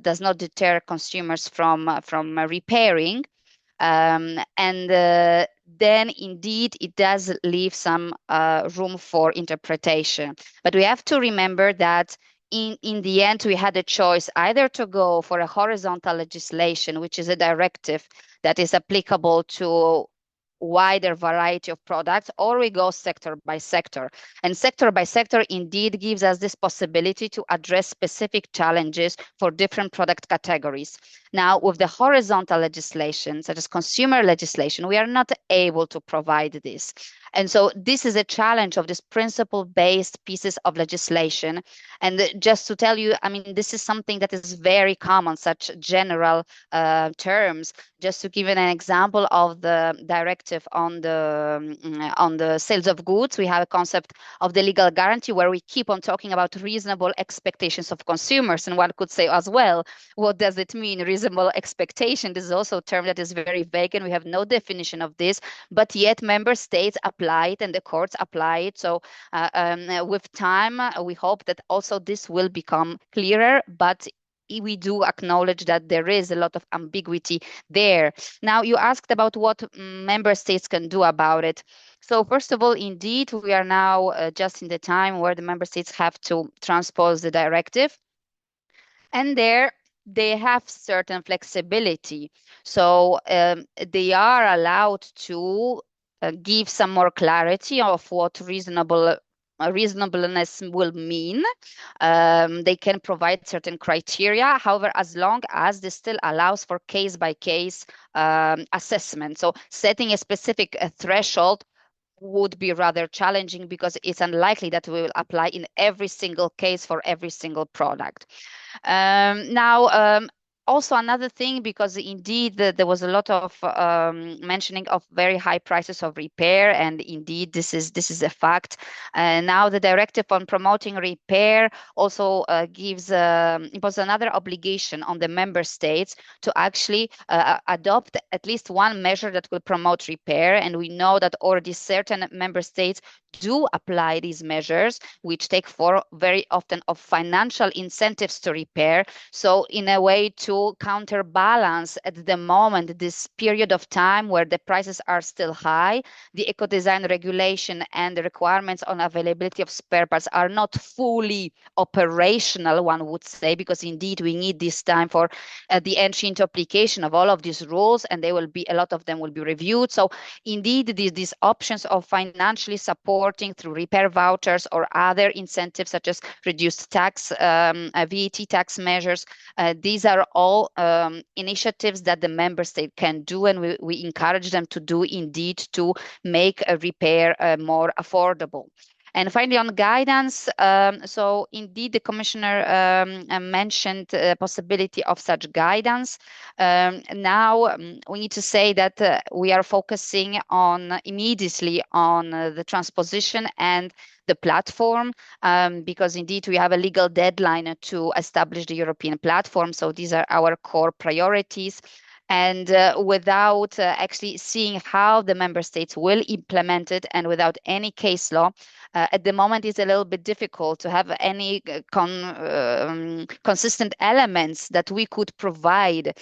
F: does not deter consumers from repairing. Then indeed it does leave some room for interpretation. But we have to remember that in the end, we had a choice either to go for a horizontal legislation, which is a directive that is applicable to wider variety of products, or we go sector by sector. And sector by sector indeed gives us this possibility to address specific challenges for different product categories. Now, with the horizontal legislation, such as consumer legislation, we are not able to provide this. And so this is a challenge of this principle-based pieces of legislation. And just to tell you, I mean, this is something that is very common, such general terms. Just to give an example of the directive on the sales of goods, we have a concept of the legal guarantee where we keep on talking about reasonable expectations of consumers. And one could say as well, what does it mean, reasonable expectation? This is also a term that is very vague and we have no definition of this, but yet member states apply it and the courts apply it. So with time, we hope that also this will become clearer, but we do acknowledge that there is a lot of ambiguity there. Now, you asked about what member states can do about it. So first of all, indeed, we are now just in the time where the member states have to transpose the directive. And there they have certain flexibility. So they are allowed to give some more clarity of what reasonableness will mean. They can provide certain criteria, however, as long as this still allows for case-by-case assessment. So setting a specific threshold would be rather challenging because it's unlikely that we will apply in every single case for every single product. Now, also another thing, because indeed there was a lot of mentioning of very high prices of repair, and indeed this is a fact. Now the directive on promoting repair also imposes another obligation on the member states to actually adopt at least one measure that will promote repair, and we know that already certain member states do apply these measures, which take for very often of financial incentives to repair. So in a way to counterbalance at the moment this period of time where the prices are still high, the Ecodesign regulation and the requirements on availability of spare parts are not fully operational, one would say, because indeed we need this time for the entry into application of all of these rules, and a lot of them will be reviewed. So indeed these options of financially supporting through repair vouchers or other incentives such as reduced tax, VAT tax measures, these are all initiatives that the member state can do, and we encourage them to do indeed to make a repair more affordable. And finally, on guidance, so indeed the commissioner mentioned the possibility of such guidance. Now we need to say that we are focusing immediately on the transposition and the platform, because indeed we have a legal deadline to establish the European platform. So these are our core priorities. And without actually seeing how the member states will implement it, and without any case law, at the moment it's a little bit difficult to have any consistent elements that we could provide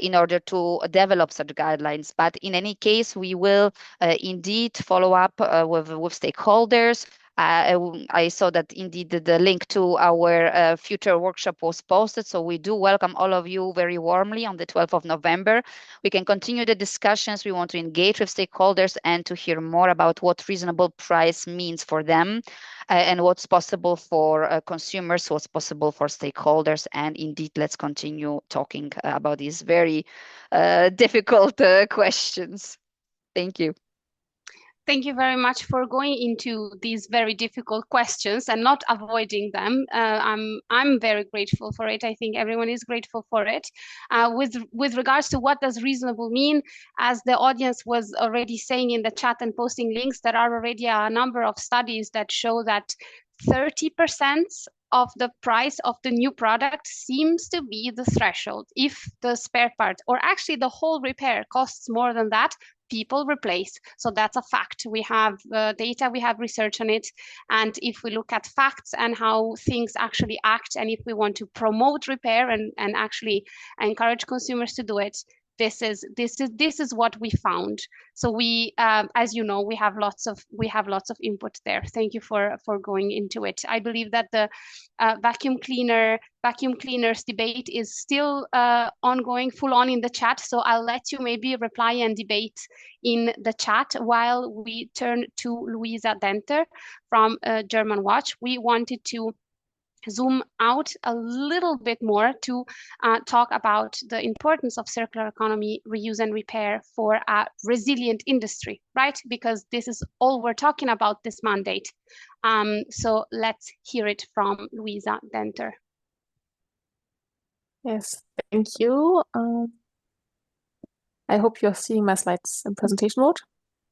F: in order to develop such guidelines. But in any case, we will indeed follow up with stakeholders. I saw that indeed the link to our future workshop was posted, so we do welcome all of you very warmly on the 12th of November. We can continue the discussions. We want to engage with stakeholders and to hear more about what reasonable price means for them, and what's possible for consumers, what's possible for stakeholders. And indeed, let's continue talking about these very difficult questions. Thank you.
A: Thank you very much for going into these very difficult questions and not avoiding them. I'm very grateful for it. I think everyone is grateful for it. With regards to what does reasonable mean, as the audience was already saying in the chat and posting links, there are already a number of studies that show that 30% of the price of the new product seems to be the threshold. If the spare part, or actually the whole repair, costs more than that, people replace. So that's a fact. We have data, we have research on it. And if we look at facts and how things actually act, and if we want to promote repair and actually encourage consumers to do it, this is what we found. So we, as you know, we have lots of input there. Thank you for going into it. I believe that the vacuum cleaners debate is still ongoing, full on in the chat. So I'll let you maybe reply and debate in the chat while we turn to Luisa Denter from Germanwatch. We wanted to zoom out a little bit more to talk about the importance of circular economy, reuse and repair for a resilient industry, right? Because this is all we're talking about this mandate. So let's hear it from Luisa Denter.
G: Yes, thank you. I hope you're seeing my slides in presentation mode.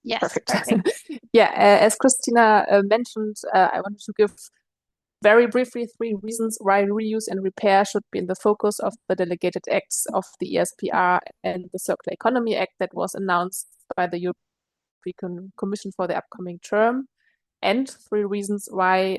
A: Yes,
G: perfect. Yeah, as Cristina mentioned, I wanted to give very briefly 3 reasons why reuse and repair should be in the focus of the delegated acts of the ESPR and the Circular Economy Act that was announced by the European Commission for the upcoming term, and 3 reasons why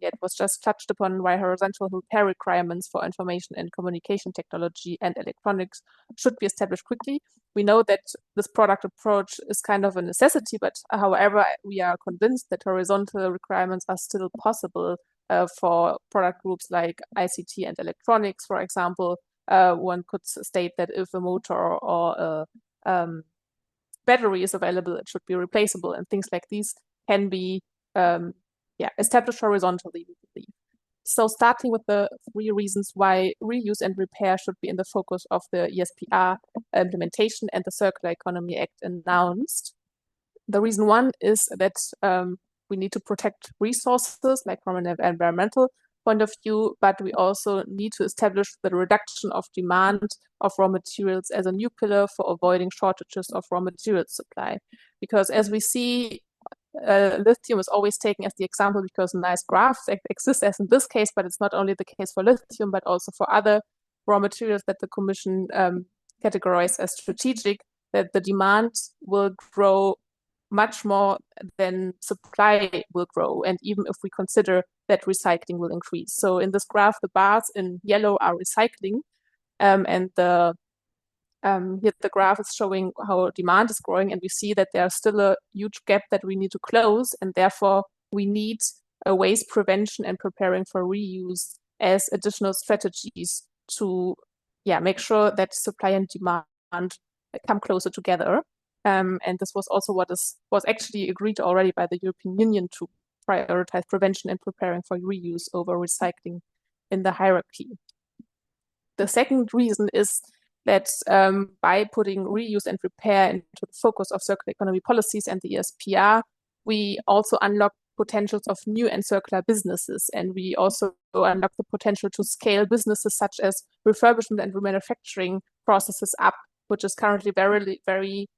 G: it was just touched upon, why horizontal repair requirements for information and communication technology and electronics should be established quickly. We know that this product approach is kind of a necessity, but however, we are convinced that horizontal requirements are still possible for product groups like ICT and electronics. For example, one could state that if a motor or a battery is available, it should be replaceable, and things like these can be established horizontally, we believe. So starting with the 3 reasons why reuse and repair should be in the focus of the ESPR implementation and the Circular Economy Act announced. The reason 1 is that we need to protect resources, like from an environmental point of view, but we also need to establish the reduction of demand of raw materials as a new pillar for avoiding shortages of raw materials supply. Because as we see, lithium is always taken as the example because nice graphs exist as in this case, but it's not only the case for lithium, but also for other raw materials that the Commission categorized as strategic, that the demand will grow much more than supply will grow. And even if we consider that recycling will increase. So in this graph, the bars in yellow are recycling, and here the graph is showing how demand is growing, and we see that there's still a huge gap that we need to close, and therefore we need a waste prevention and preparing for reuse as additional strategies to make sure that supply and demand come closer together. And this was also what was actually agreed already by the European Union to prioritize prevention and preparing for reuse over recycling in the hierarchy. The second reason is that by putting reuse and repair into the focus of circular economy policies and the ESPR, we also unlock potentials of new and circular businesses. And we also unlock the potential to scale businesses such as refurbishment and remanufacturing processes up, which is currently very, very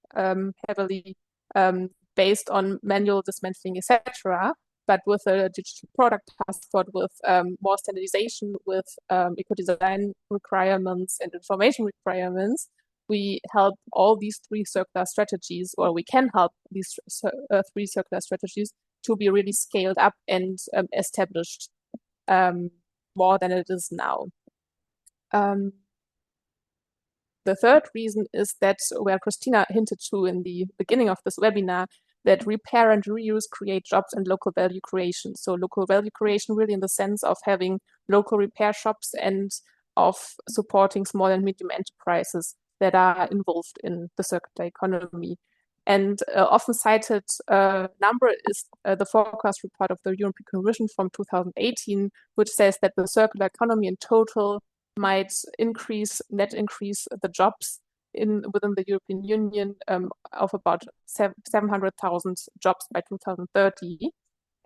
G: heavily based on manual dismantling, etc. But with a digital product passport, with more standardization, with eco-design requirements and information requirements, we help all these three circular strategies, or we can help these three circular strategies to be really scaled up and established more than it is now. The third reason is that, where Cristina hinted to in the beginning of this webinar, that repair and reuse create jobs and local value creation. So local value creation really in the sense of having local repair shops and of supporting small and medium enterprises that are involved in the circular economy. And often cited number is the forecast report of the European Commission from 2018, which says that the circular economy in total might net increase the jobs within the European Union of about 700,000 jobs by 2030.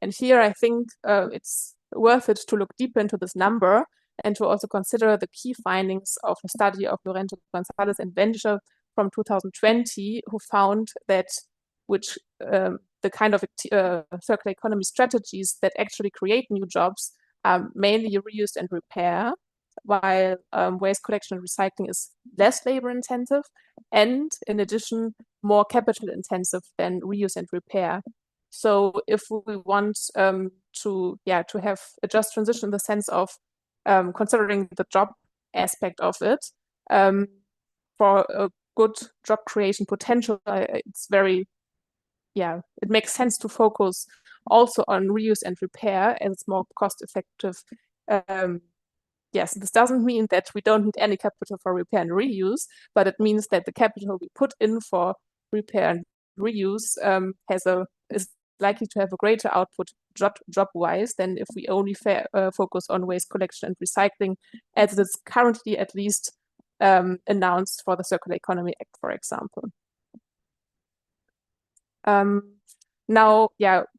G: And here I think it's worth it to look deeper into this number and to also consider the key findings of a study of Lorenzo Gonzalez and Venture from 2020, who found that the kind of circular economy strategies that actually create new jobs are mainly reuse and repair, while waste collection and recycling is less labor intensive and in addition more capital intensive than reuse and repair. So if we want to have a just transition in the sense of considering the job aspect of it, for a good job creation potential, it's very, it makes sense to focus also on reuse and repair as it's more cost effective. Yes, this doesn't mean that we don't need any capital for repair and reuse, but it means that the capital we put in for repair and reuse is likely to have a greater output job-wise than if we only focus on waste collection and recycling, as it is currently at least announced for the Circular Economy Act, for example. Now,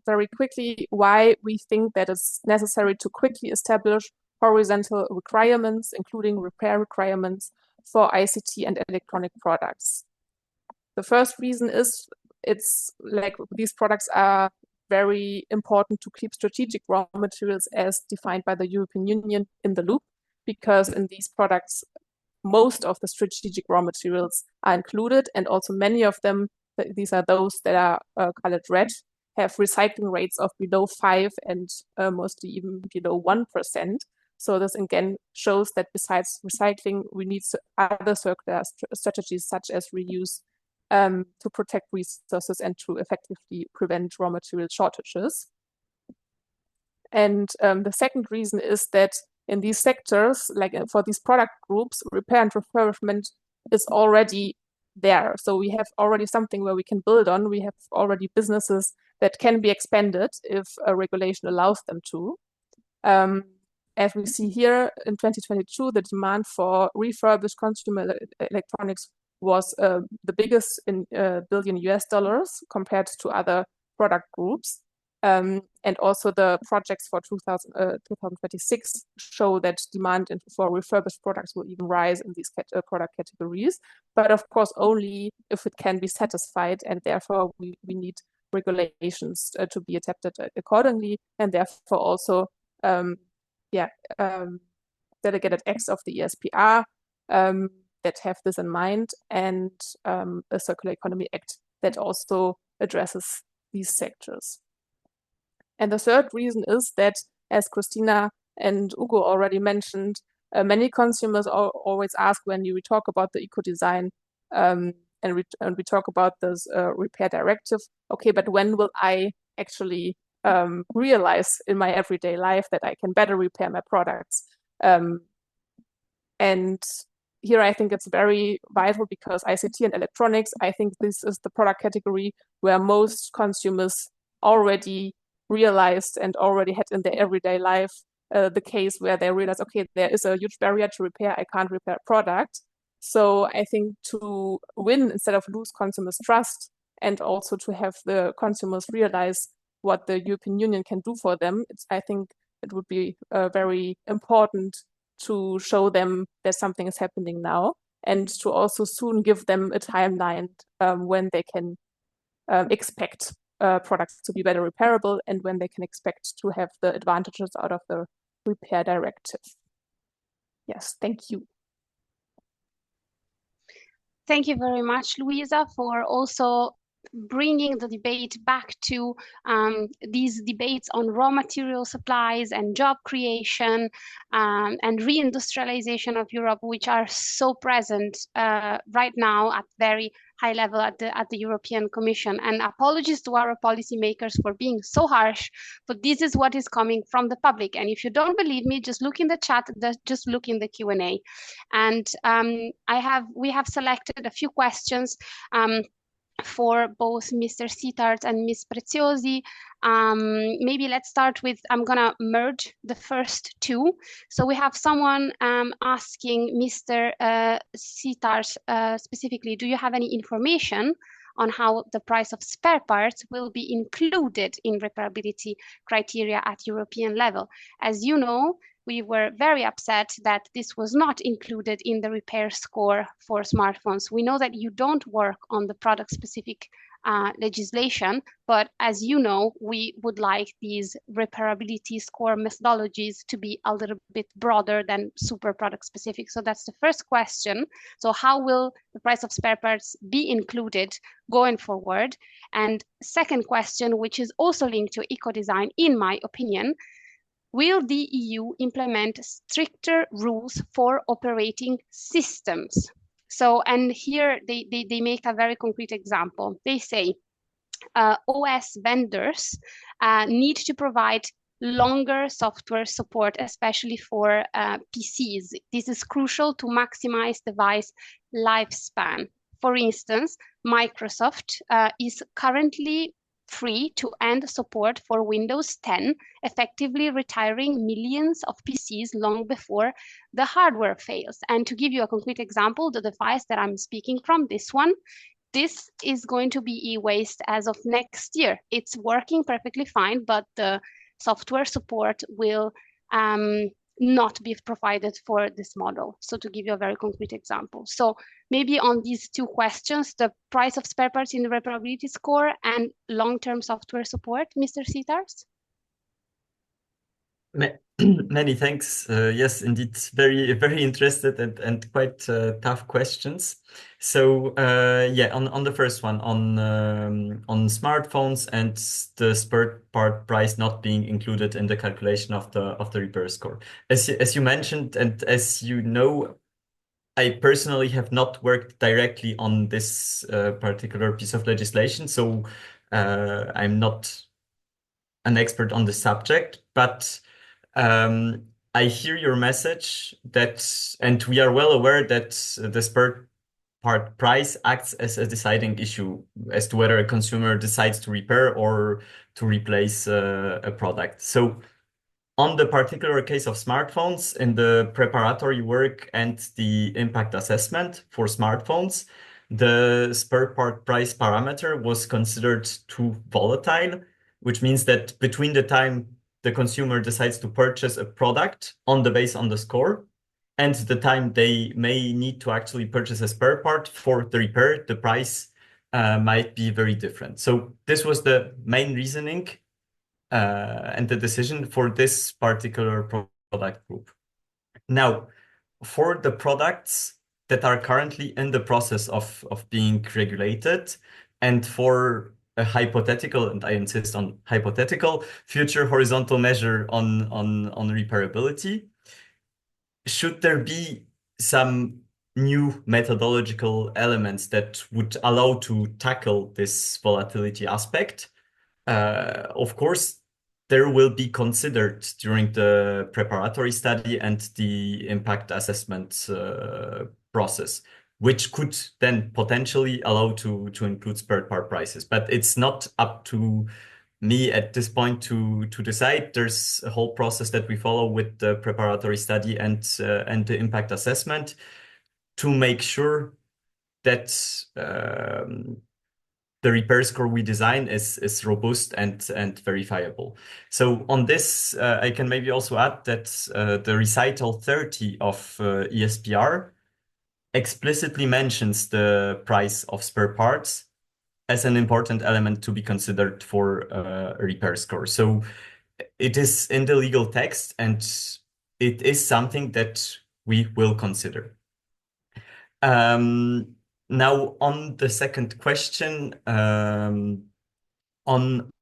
G: very quickly, why we think that it's necessary to quickly establish horizontal requirements, including repair requirements for ICT and electronic products. The first reason is it's like these products are very important to keep strategic raw materials as defined by the European Union in the loop, because in these products, most of the strategic raw materials are included, and also many of them, these are those that are colored red, have recycling rates of below 5% and mostly even below 1%. So this again shows that besides recycling, we need other circular strategies such as reuse to protect resources and to effectively prevent raw material shortages. And the second reason is that in these sectors, like for these product groups, repair and refurbishment is already there. So we have already something where we can build on. We have already businesses that can be expanded if a regulation allows them to. As we see here in 2022, the demand for refurbished consumer electronics was the biggest in $1 billion compared to other product groups. And also the projects for 2026 show that demand for refurbished products will even rise in these product categories. But of course, only if it can be satisfied, and therefore we need regulations to be adapted accordingly, and therefore also delegated acts of the ESPR that have this in mind, and a Circular Economy Act that also addresses these sectors. And the third reason is that, as Cristina and Ugo already mentioned, many consumers always ask when we talk about the eco-design and we talk about this repair directive, okay, but when will I actually realize in my everyday life that I can better repair my products? And here I think it's very vital, because ICT and electronics, I think this is the product category where most consumers already realized and already had in their everyday life the case where they realize, okay, there is a huge barrier to repair, I can't repair a product. So I think to win instead of lose consumers' trust, and also to have the consumers realize what the European Union can do for them, I think it would be very important to show them that something is happening now, and to also soon give them a timeline when they can expect products to be better repairable, and when they can expect to have the advantages out of the repair directive. Yes, thank you.
A: Thank you very much, Luisa, for also bringing the debate back to these debates on raw material supplies and job creation and reindustrialization of Europe, which are so present right now at very high level at the European Commission. And apologies to our policymakers for being so harsh, but this is what is coming from the public. And if you don't believe me, just look in the chat, just look in the Q&A. And we have selected a few questions for both Mr. Sittard and Ms. Preziosi. Maybe let's start with, I'm gonna merge the first two. So we have someone asking Mr. Sittard specifically, do you have any information on how the price of spare parts will be included in repairability criteria at European level? As you know, we were very upset that this was not included in the repair score for smartphones. We know that you don't work on the product-specific legislation, but as you know, we would like these repairability score methodologies to be a little bit broader than super product-specific. So that's the first question. So how will the price of spare parts be included going forward? And second question, which is also linked to eco-design, in my opinion, will the EU implement stricter rules for operating systems? So, and here they make a very concrete example. They say OS vendors need to provide longer software support, especially for PCs. This is crucial to maximize device lifespan. For instance, Microsoft is currently free to end support for Windows 10, effectively retiring millions of PCs long before the hardware fails. And to give you a concrete example, the device that I'm speaking from, this one, this is going to be e-waste as of next year. It's working perfectly fine, but the software support will not be provided for this model. So to give you a very concrete example. So maybe on these two questions, the price of spare parts in the repairability score and long-term software support, Mr. Sittard?
D: Many thanks. Yes, indeed, very interested and quite tough questions. So yeah, on the first one, on smartphones and the spare part price not being included in the calculation of the repair score. As you mentioned, and as you know, I personally have not worked directly on this particular piece of legislation, so I'm not an expert on the subject, but I hear your message and we are well aware that the spare part price acts as a deciding issue as to whether a consumer decides to repair or to replace a product. So on the particular case of smartphones, in the preparatory work and the impact assessment for smartphones, the spare part price parameter was considered too volatile, which means that between the time the consumer decides to purchase a product based on the score and the time they may need to actually purchase a spare part for the repair, the price might be very different. So this was the main reasoning and the decision for this particular product group. Now, for the products that are currently in the process of being regulated, and for a hypothetical, and I insist on hypothetical, future horizontal measure on repairability, should there be some new methodological elements that would allow to tackle this volatility aspect? Of course, there will be considered during the preparatory study and the impact assessment process, which could then potentially allow to include spare part prices. But it's not up to me at this point to decide. There's a whole process that we follow with the preparatory study and the impact assessment to make sure that the repair score we design is robust and verifiable. So on this, I can maybe also add that the recital 30 of ESPR explicitly mentions the price of spare parts as an important element to be considered for a repair score. So it is in the legal text, and it is something that we will consider. Now, on the second question, on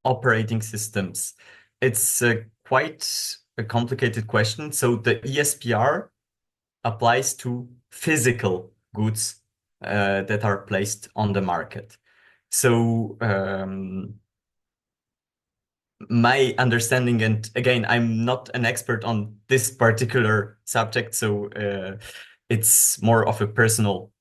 D: operating systems, it's quite a complicated question. So the ESPR applies to physical goods that are placed on the market. So my understanding, and again, I'm not an expert on this particular subject, so it's more of a personal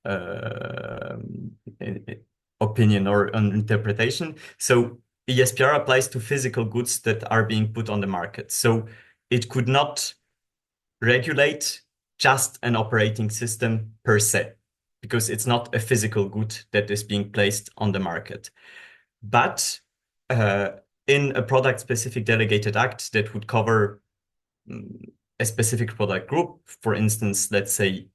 D: opinion or an interpretation. So ESPR applies to physical goods that are being put on the market. So it could not regulate just an operating system per se, because it's not a physical good that is being placed on the market. But in a product-specific delegated act that would cover a specific product group, for instance, let's say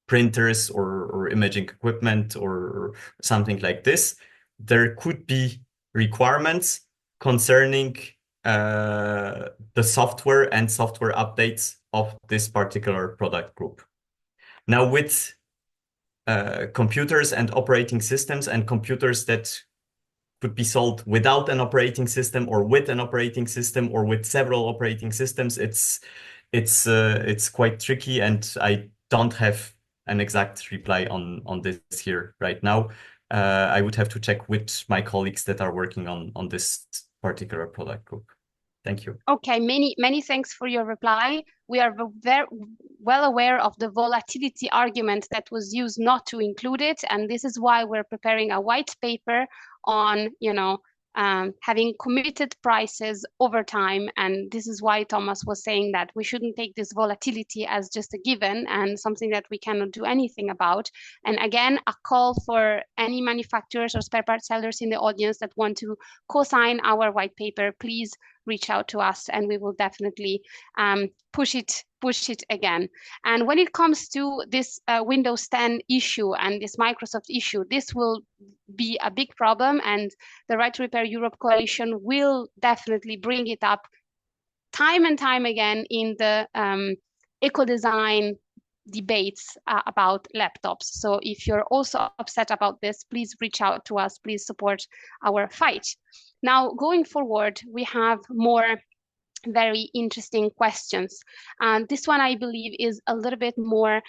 D: printers or imaging equipment or something like this, there could be requirements concerning the software and software updates of this particular product group. Now, with computers and operating systems and computers that could be sold without an operating system or with an operating system or with several operating systems, it's quite tricky, and I don't have an exact reply on this here right now. I would have to check with my colleagues that are working on this particular product group. Thank you.
A: Okay, many thanks for your reply. We are very well aware of the volatility argument that was used not to include it, and this is why we're preparing a white paper on, having committed prices over time. And this is why Thomas was saying that we shouldn't take this volatility as just a given and something that we cannot do anything about. And again, a call for any manufacturers or spare parts sellers in the audience that want to co-sign our white paper, please reach out to us, and we will definitely push it again. And when it comes to this Windows 10 issue and this Microsoft issue, this will be a big problem, and the Right to Repair Europe Coalition will definitely bring it up time and time again in the eco-design debates about laptops. So if you're also upset about this, please reach out to us, please support our fight. Now, going forward, we have more very interesting questions. This one, I believe, is a little bit more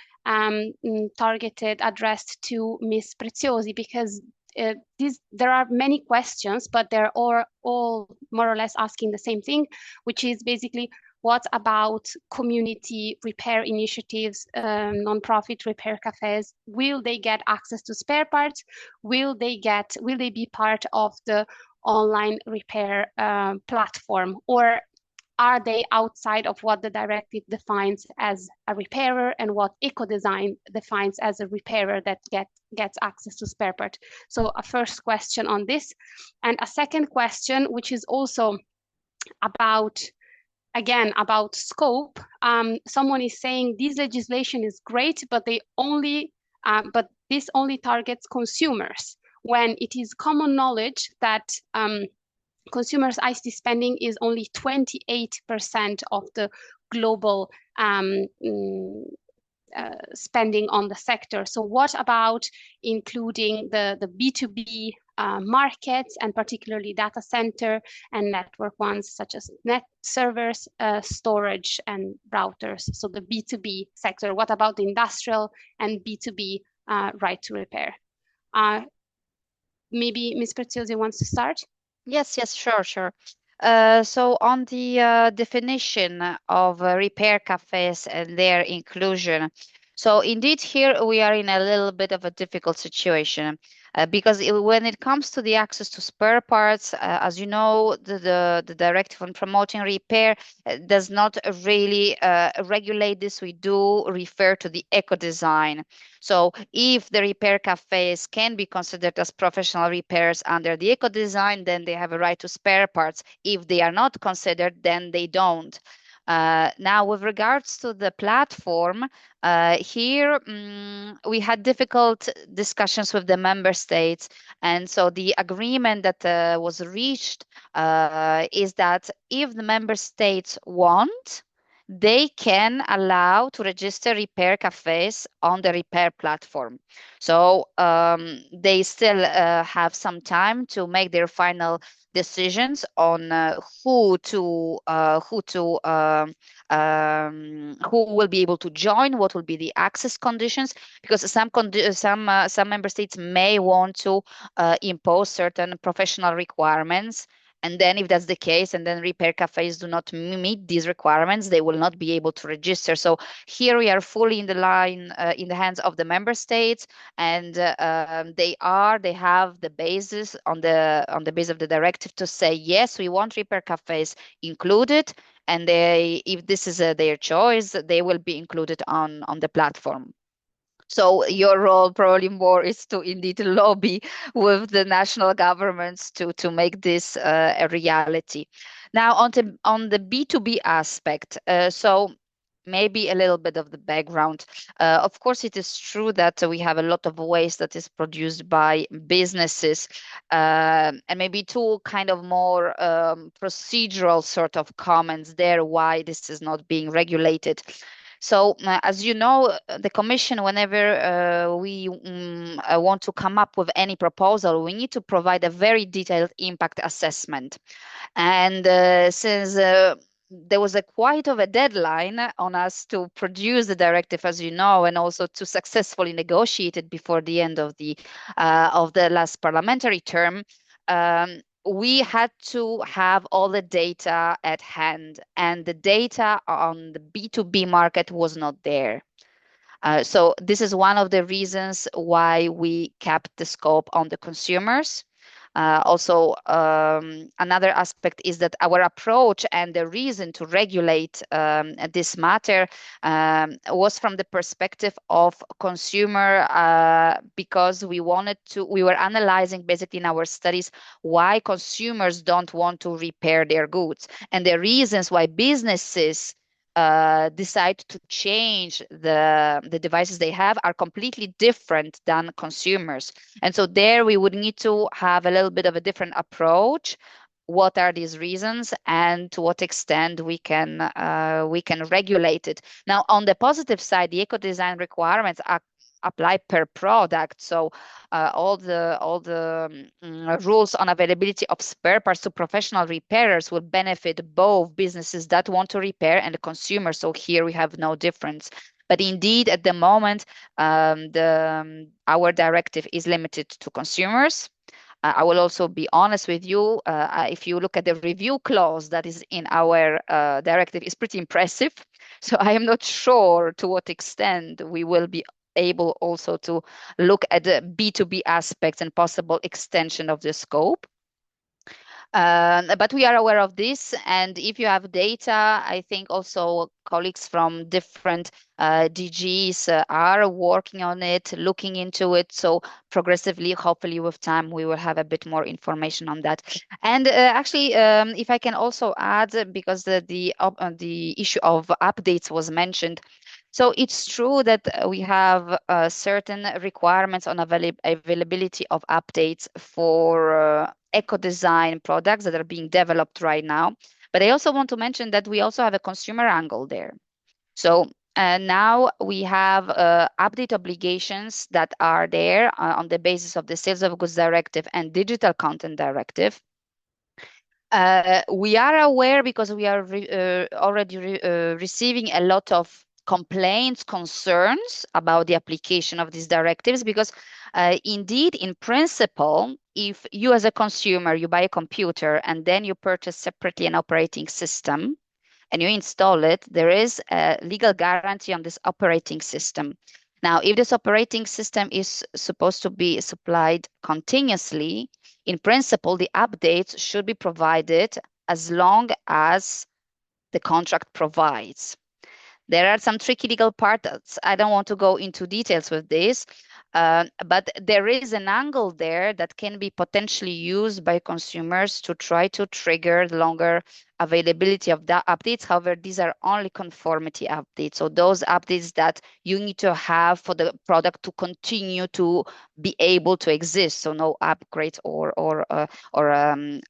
A: targeted, addressed to Ms. Preziosi, because there are many questions, but they're all more or less asking the same thing, which is basically, what about community repair initiatives, non-profit repair cafes? Will they get access to spare parts? Will they be part of the online repair platform? Or are they outside of what the directive defines as a repairer and what Ecodesign defines as a repairer that gets access to spare part? So a first question on this. And a second question, which is also about, again, about scope. Someone is saying this legislation is great, but this only targets consumers, when it is common knowledge that consumers' ICT spending is only 28% of the global spending on the sector. So what about including the B2B markets, and particularly data center and network ones, such as net servers, storage, and routers? So the B2B sector. What about the industrial and B2B right to repair? Maybe Ms. Preziosi wants to start?
F: Yes, sure. So on the definition of repair cafes and their inclusion, so indeed here we are in a little bit of a difficult situation, because when it comes to the access to spare parts, as you know, the directive on promoting repair does not really regulate this. We do refer to the Ecodesign. So if the repair cafes can be considered as professional repairs under the Ecodesign, then they have a right to spare parts. If they are not considered, then they don't. Now, with regards to the platform, here we had difficult discussions with the member states. And so the agreement that was reached is that if the member states want, they can allow to register repair cafes on the repair platform. So they still have some time to make their final decisions on who will be able to join, what will be the access conditions, because some member states may want to impose certain professional requirements. And then if that's the case, and then repair cafes do not meet these requirements, they will not be able to register. So here we are fully in the hands of the member states, and they have the basis on the basis of the directive to say, yes, we want repair cafes included, and if this is their choice, they will be included on the platform. So your role probably more is to indeed lobby with the national governments to make this a reality. Now on the B2B aspect, so maybe a little bit of the background. Of course, it is true that we have a lot of waste that is produced by businesses, and maybe two kind of more procedural sort of comments there, why this is not being regulated. So as you know, the Commission, whenever we want to come up with any proposal, we need to provide a very detailed impact assessment. And since there was quite of a deadline on us to produce the directive, as you know, and also to successfully negotiate it before the end of the last parliamentary term, we had to have all the data at hand, and the data on the B2B market was not there. So this is one of the reasons why we kept the scope on the consumers. Also, another aspect is that our approach and the reason to regulate this matter was from the perspective of consumer, because we were analyzing basically in our studies why consumers don't want to repair their goods, and the reasons why businesses decide to change the devices they have are completely different than consumers. And so there we would need to have a little bit of a different approach. What are these reasons, and to what extent we can regulate it? Now, on the positive side, the Ecodesign requirements apply per product. So all the rules on availability of spare parts to professional repairers will benefit both businesses that want to repair and the consumer. So here we have no difference. But indeed, at the moment, our directive is limited to consumers. I will also be honest with you. If you look at the review clause that is in our directive, it's pretty impressive. So I am not sure to what extent we will be able also to look at the B2B aspects and possible extension of the scope. But we are aware of this, and if you have data, I think also colleagues from different DGs are working on it, looking into it. So progressively, hopefully with time, we will have a bit more information on that. And actually, if I can also add, because the issue of updates was mentioned. So it's true that we have certain requirements on availability of updates for eco-design products that are being developed right now. But I also want to mention that we also have a consumer angle there. So now we have update obligations that are there on the basis of the Sales of Goods Directive and Digital Content Directive. We are aware because we are already receiving a lot of complaints, concerns about the application of these directives, because indeed, in principle, if you as a consumer, you buy a computer and then you purchase separately an operating system and you install it, there is a legal guarantee on this operating system. Now, if this operating system is supposed to be supplied continuously, in principle, the updates should be provided as long as the contract provides. There are some tricky legal parts. I don't want to go into details with this, but there is an angle there that can be potentially used by consumers to try to trigger longer availability of the updates. However, these are only conformity updates. So those updates that you need to have for the product to continue to be able to exist. So no upgrades or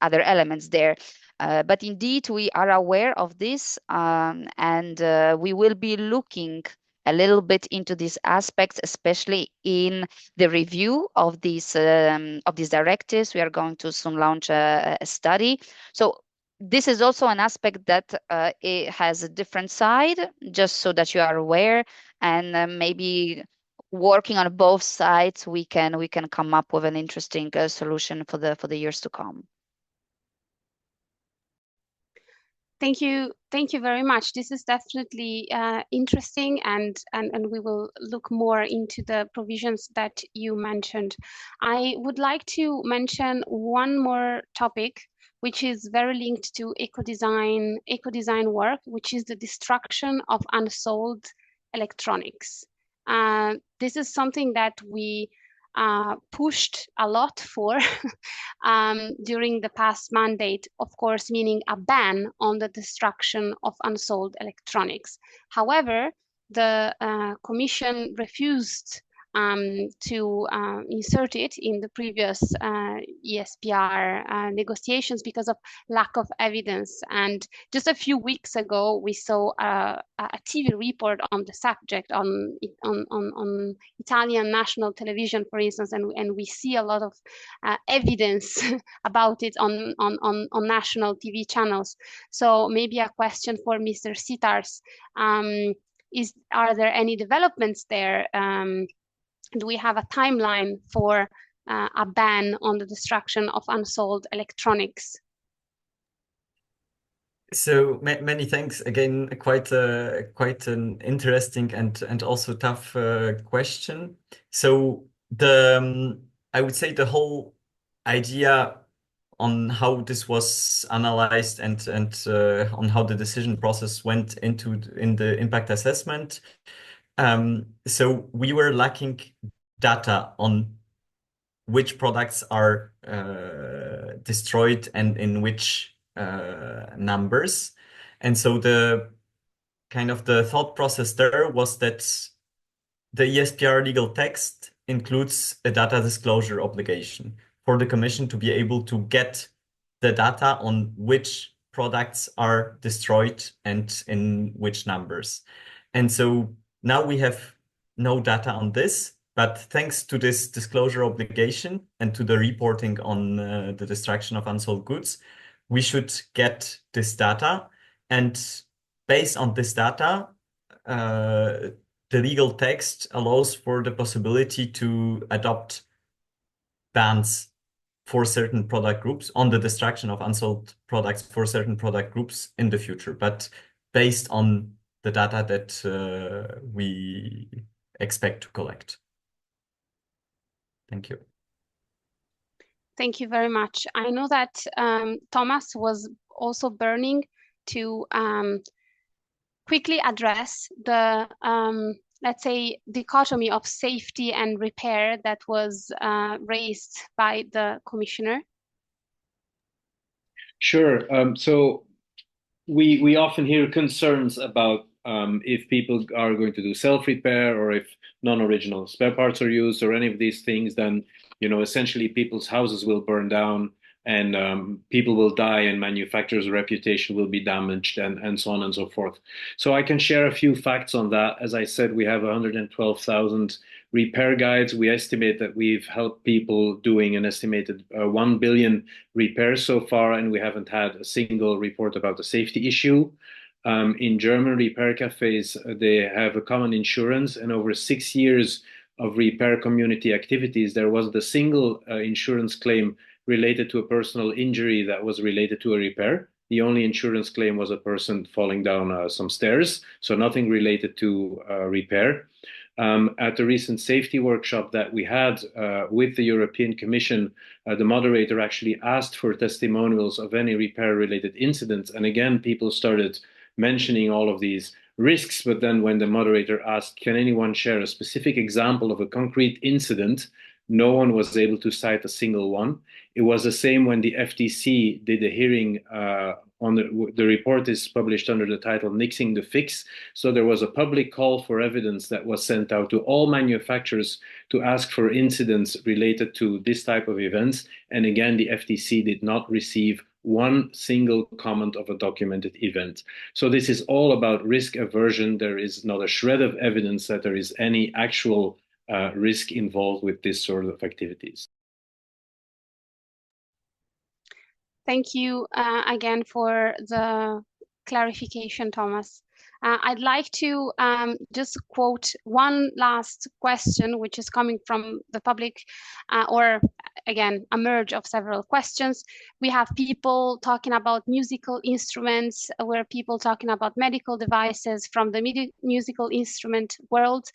F: other elements there. But indeed, we are aware of this, and we will be looking a little bit into these aspects, especially in the review of these directives. We are going to soon launch a study. So this is also an aspect that it has a different side, just so that you are aware, and maybe working on both sides, we can come up with an interesting solution for the years to come.
A: Thank you very much. This is definitely interesting, and we will look more into the provisions that you mentioned. I would like to mention one more topic, which is very linked to eco-design work, which is the destruction of unsold electronics. This is something that we pushed a lot for during the past mandate, of course, meaning a ban on the destruction of unsold electronics. However, the Commission refused to insert it in the previous ESPR negotiations because of lack of evidence. And just a few weeks ago, we saw a TV report on the subject on Italian national television, for instance, and we see a lot of evidence about it on national TV channels. So maybe a question for Mr. Sitars. Are there any developments there? Do we have a timeline for a ban on the destruction of unsold electronics?
D: So many thanks again. Quite an interesting and also tough question. So I would say the whole idea on how this was analyzed and on how the decision process went in the impact assessment. So we were lacking data on which products are destroyed and in which numbers. And so the thought process there was that the ESPR legal text includes a data disclosure obligation for the Commission to be able to get the data on which products are destroyed and in which numbers. And so now we have no data on this, but thanks to this disclosure obligation and to the reporting on the destruction of unsold goods, we should get this data. And based on this data, the legal text allows for the possibility to adopt bans for certain product groups on the destruction of unsold products for certain product groups in the future, but based on the data that we expect to collect. Thank you.
A: Thank you very much. I know that Thomas was also burning to quickly address the, let's say, dichotomy of safety and repair that was raised by the commissioner.
E: Sure. So we often hear concerns about if people are going to do self-repair or if non-original spare parts are used or any of these things, then essentially people's houses will burn down and people will die and manufacturers' reputation will be damaged and so on and so forth. So I can share a few facts on that. As I said, we have 112,000 repair guides. We estimate that we've helped people doing an estimated 1 billion repairs so far, and we haven't had a single report about a safety issue. In German repair cafes, they have a common insurance, and over 6 years of repair community activities, there wasn't a single insurance claim related to a personal injury that was related to a repair. The only insurance claim was a person falling down some stairs, so nothing related to repair. At the recent safety workshop that we had with the European Commission, the moderator actually asked for testimonials of any repair-related incidents. And again, people started mentioning all of these risks. But then when the moderator asked, can anyone share a specific example of a concrete incident, no one was able to cite a single one. It was the same when the FTC did a hearing on the report is published under the title Nixing the Fix. So there was a public call for evidence that was sent out to all manufacturers to ask for incidents related to this type of events. And again, the FTC did not receive one single comment of a documented event. So this is all about risk aversion. There is not a shred of evidence that there is any actual risk involved with this sort of activities.
A: Thank you again for the clarification, Thomas. I'd like to just quote one last question, which is coming from the public, or again, a merge of several questions. We have people talking about musical instruments, where people talking about medical devices from the musical instrument world.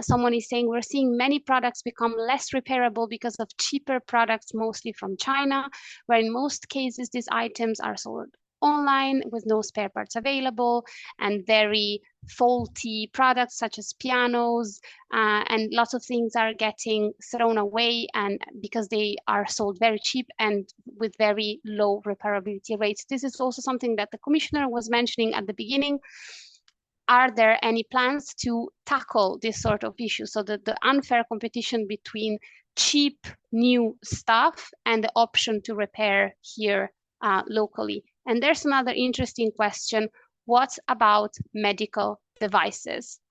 A: Someone is saying we're seeing many products become less repairable because of cheaper products, mostly from China, where in most cases these items are sold online with no spare parts available, and very faulty products such as pianos and lots of things are getting thrown away, and because they are sold very cheap and with very low repairability rates. This is also something that the commissioner was mentioning at the beginning. Are there any plans to tackle this sort of issue, so that the unfair competition between cheap new stuff and the option to repair here locally? And there's another interesting question. What about medical devices?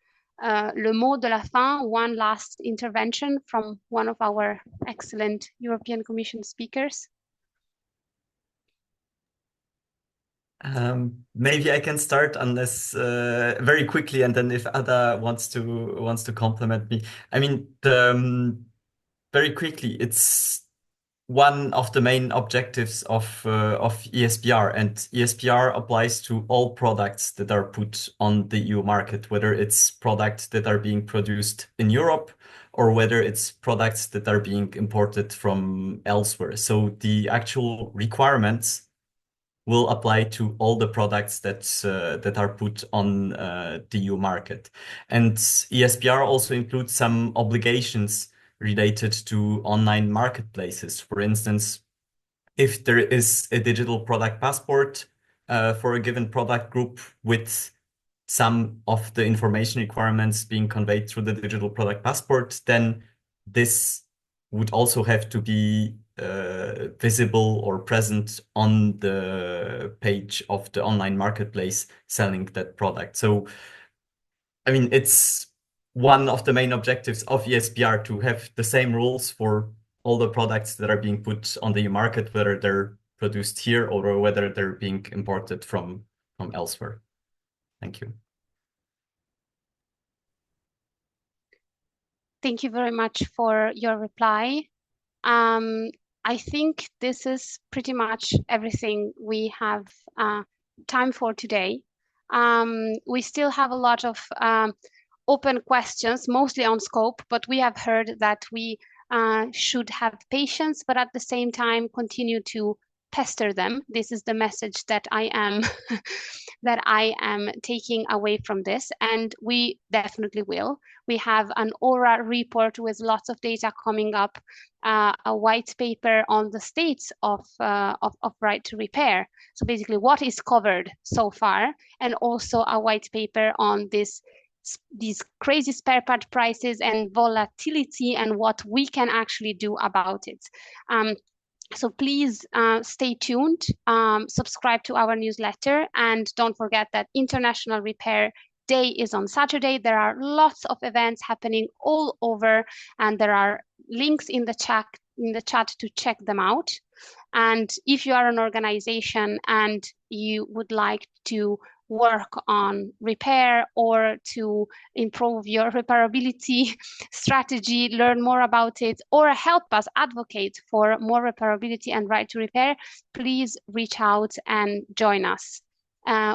A: Le mot de la fin, one last intervention from one of our excellent European Commission speakers.
D: Maybe I can start on this very quickly, and then if Ada wants to complement me. I mean, very quickly, it's one of the main objectives of ESPR, and ESPR applies to all products that are put on the EU market, whether it's products that are being produced in Europe or whether it's products that are being imported from elsewhere. So the actual requirements will apply to all the products that are put on the EU market. And ESPR also includes some obligations related to online marketplaces. For instance, if there is a digital product passport for a given product group with some of the information requirements being conveyed through the digital product passport, then this would also have to be visible or present on the page of the online marketplace selling that product. So, I mean, it's one of the main objectives of ESPR to have the same rules for all the products that are being put on the market, whether they're produced here or whether they're being imported from elsewhere. Thank you.
A: Thank you very much for your reply. I think this is pretty much everything we have time for today. We still have a lot of open questions, mostly on scope, but we have heard that we should have patience, but at the same time continue to pester them. This is the message that I am that I am taking away from this, and we definitely will. We have an Aura report with lots of data coming up, a white paper on the states of right to repair. So basically what is covered so far, and also a white paper on these crazy spare part prices and volatility and what we can actually do about it. So please stay tuned, subscribe to our newsletter, and don't forget that International Repair Day is on Saturday. There are lots of events happening all over, and there are links in the chat to check them out. And if you are an organization and you would like to work on repair or to improve your repairability strategy, learn more about it, or help us advocate for more repairability and right to repair, please reach out and join us.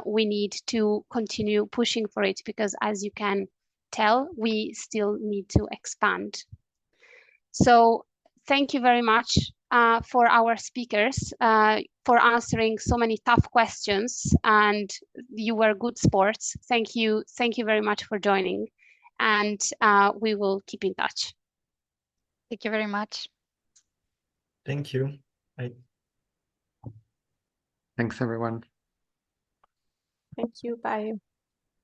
A: We need to continue pushing for it because, as you can tell, we still need to expand. So thank you very much for our speakers, for answering so many tough questions, and you were good sports. Thank you very much for joining, and we will keep in touch.
F: Thank you very much.
D: Thank you. Bye.
C: Thanks, everyone.
G: Thank you. Bye.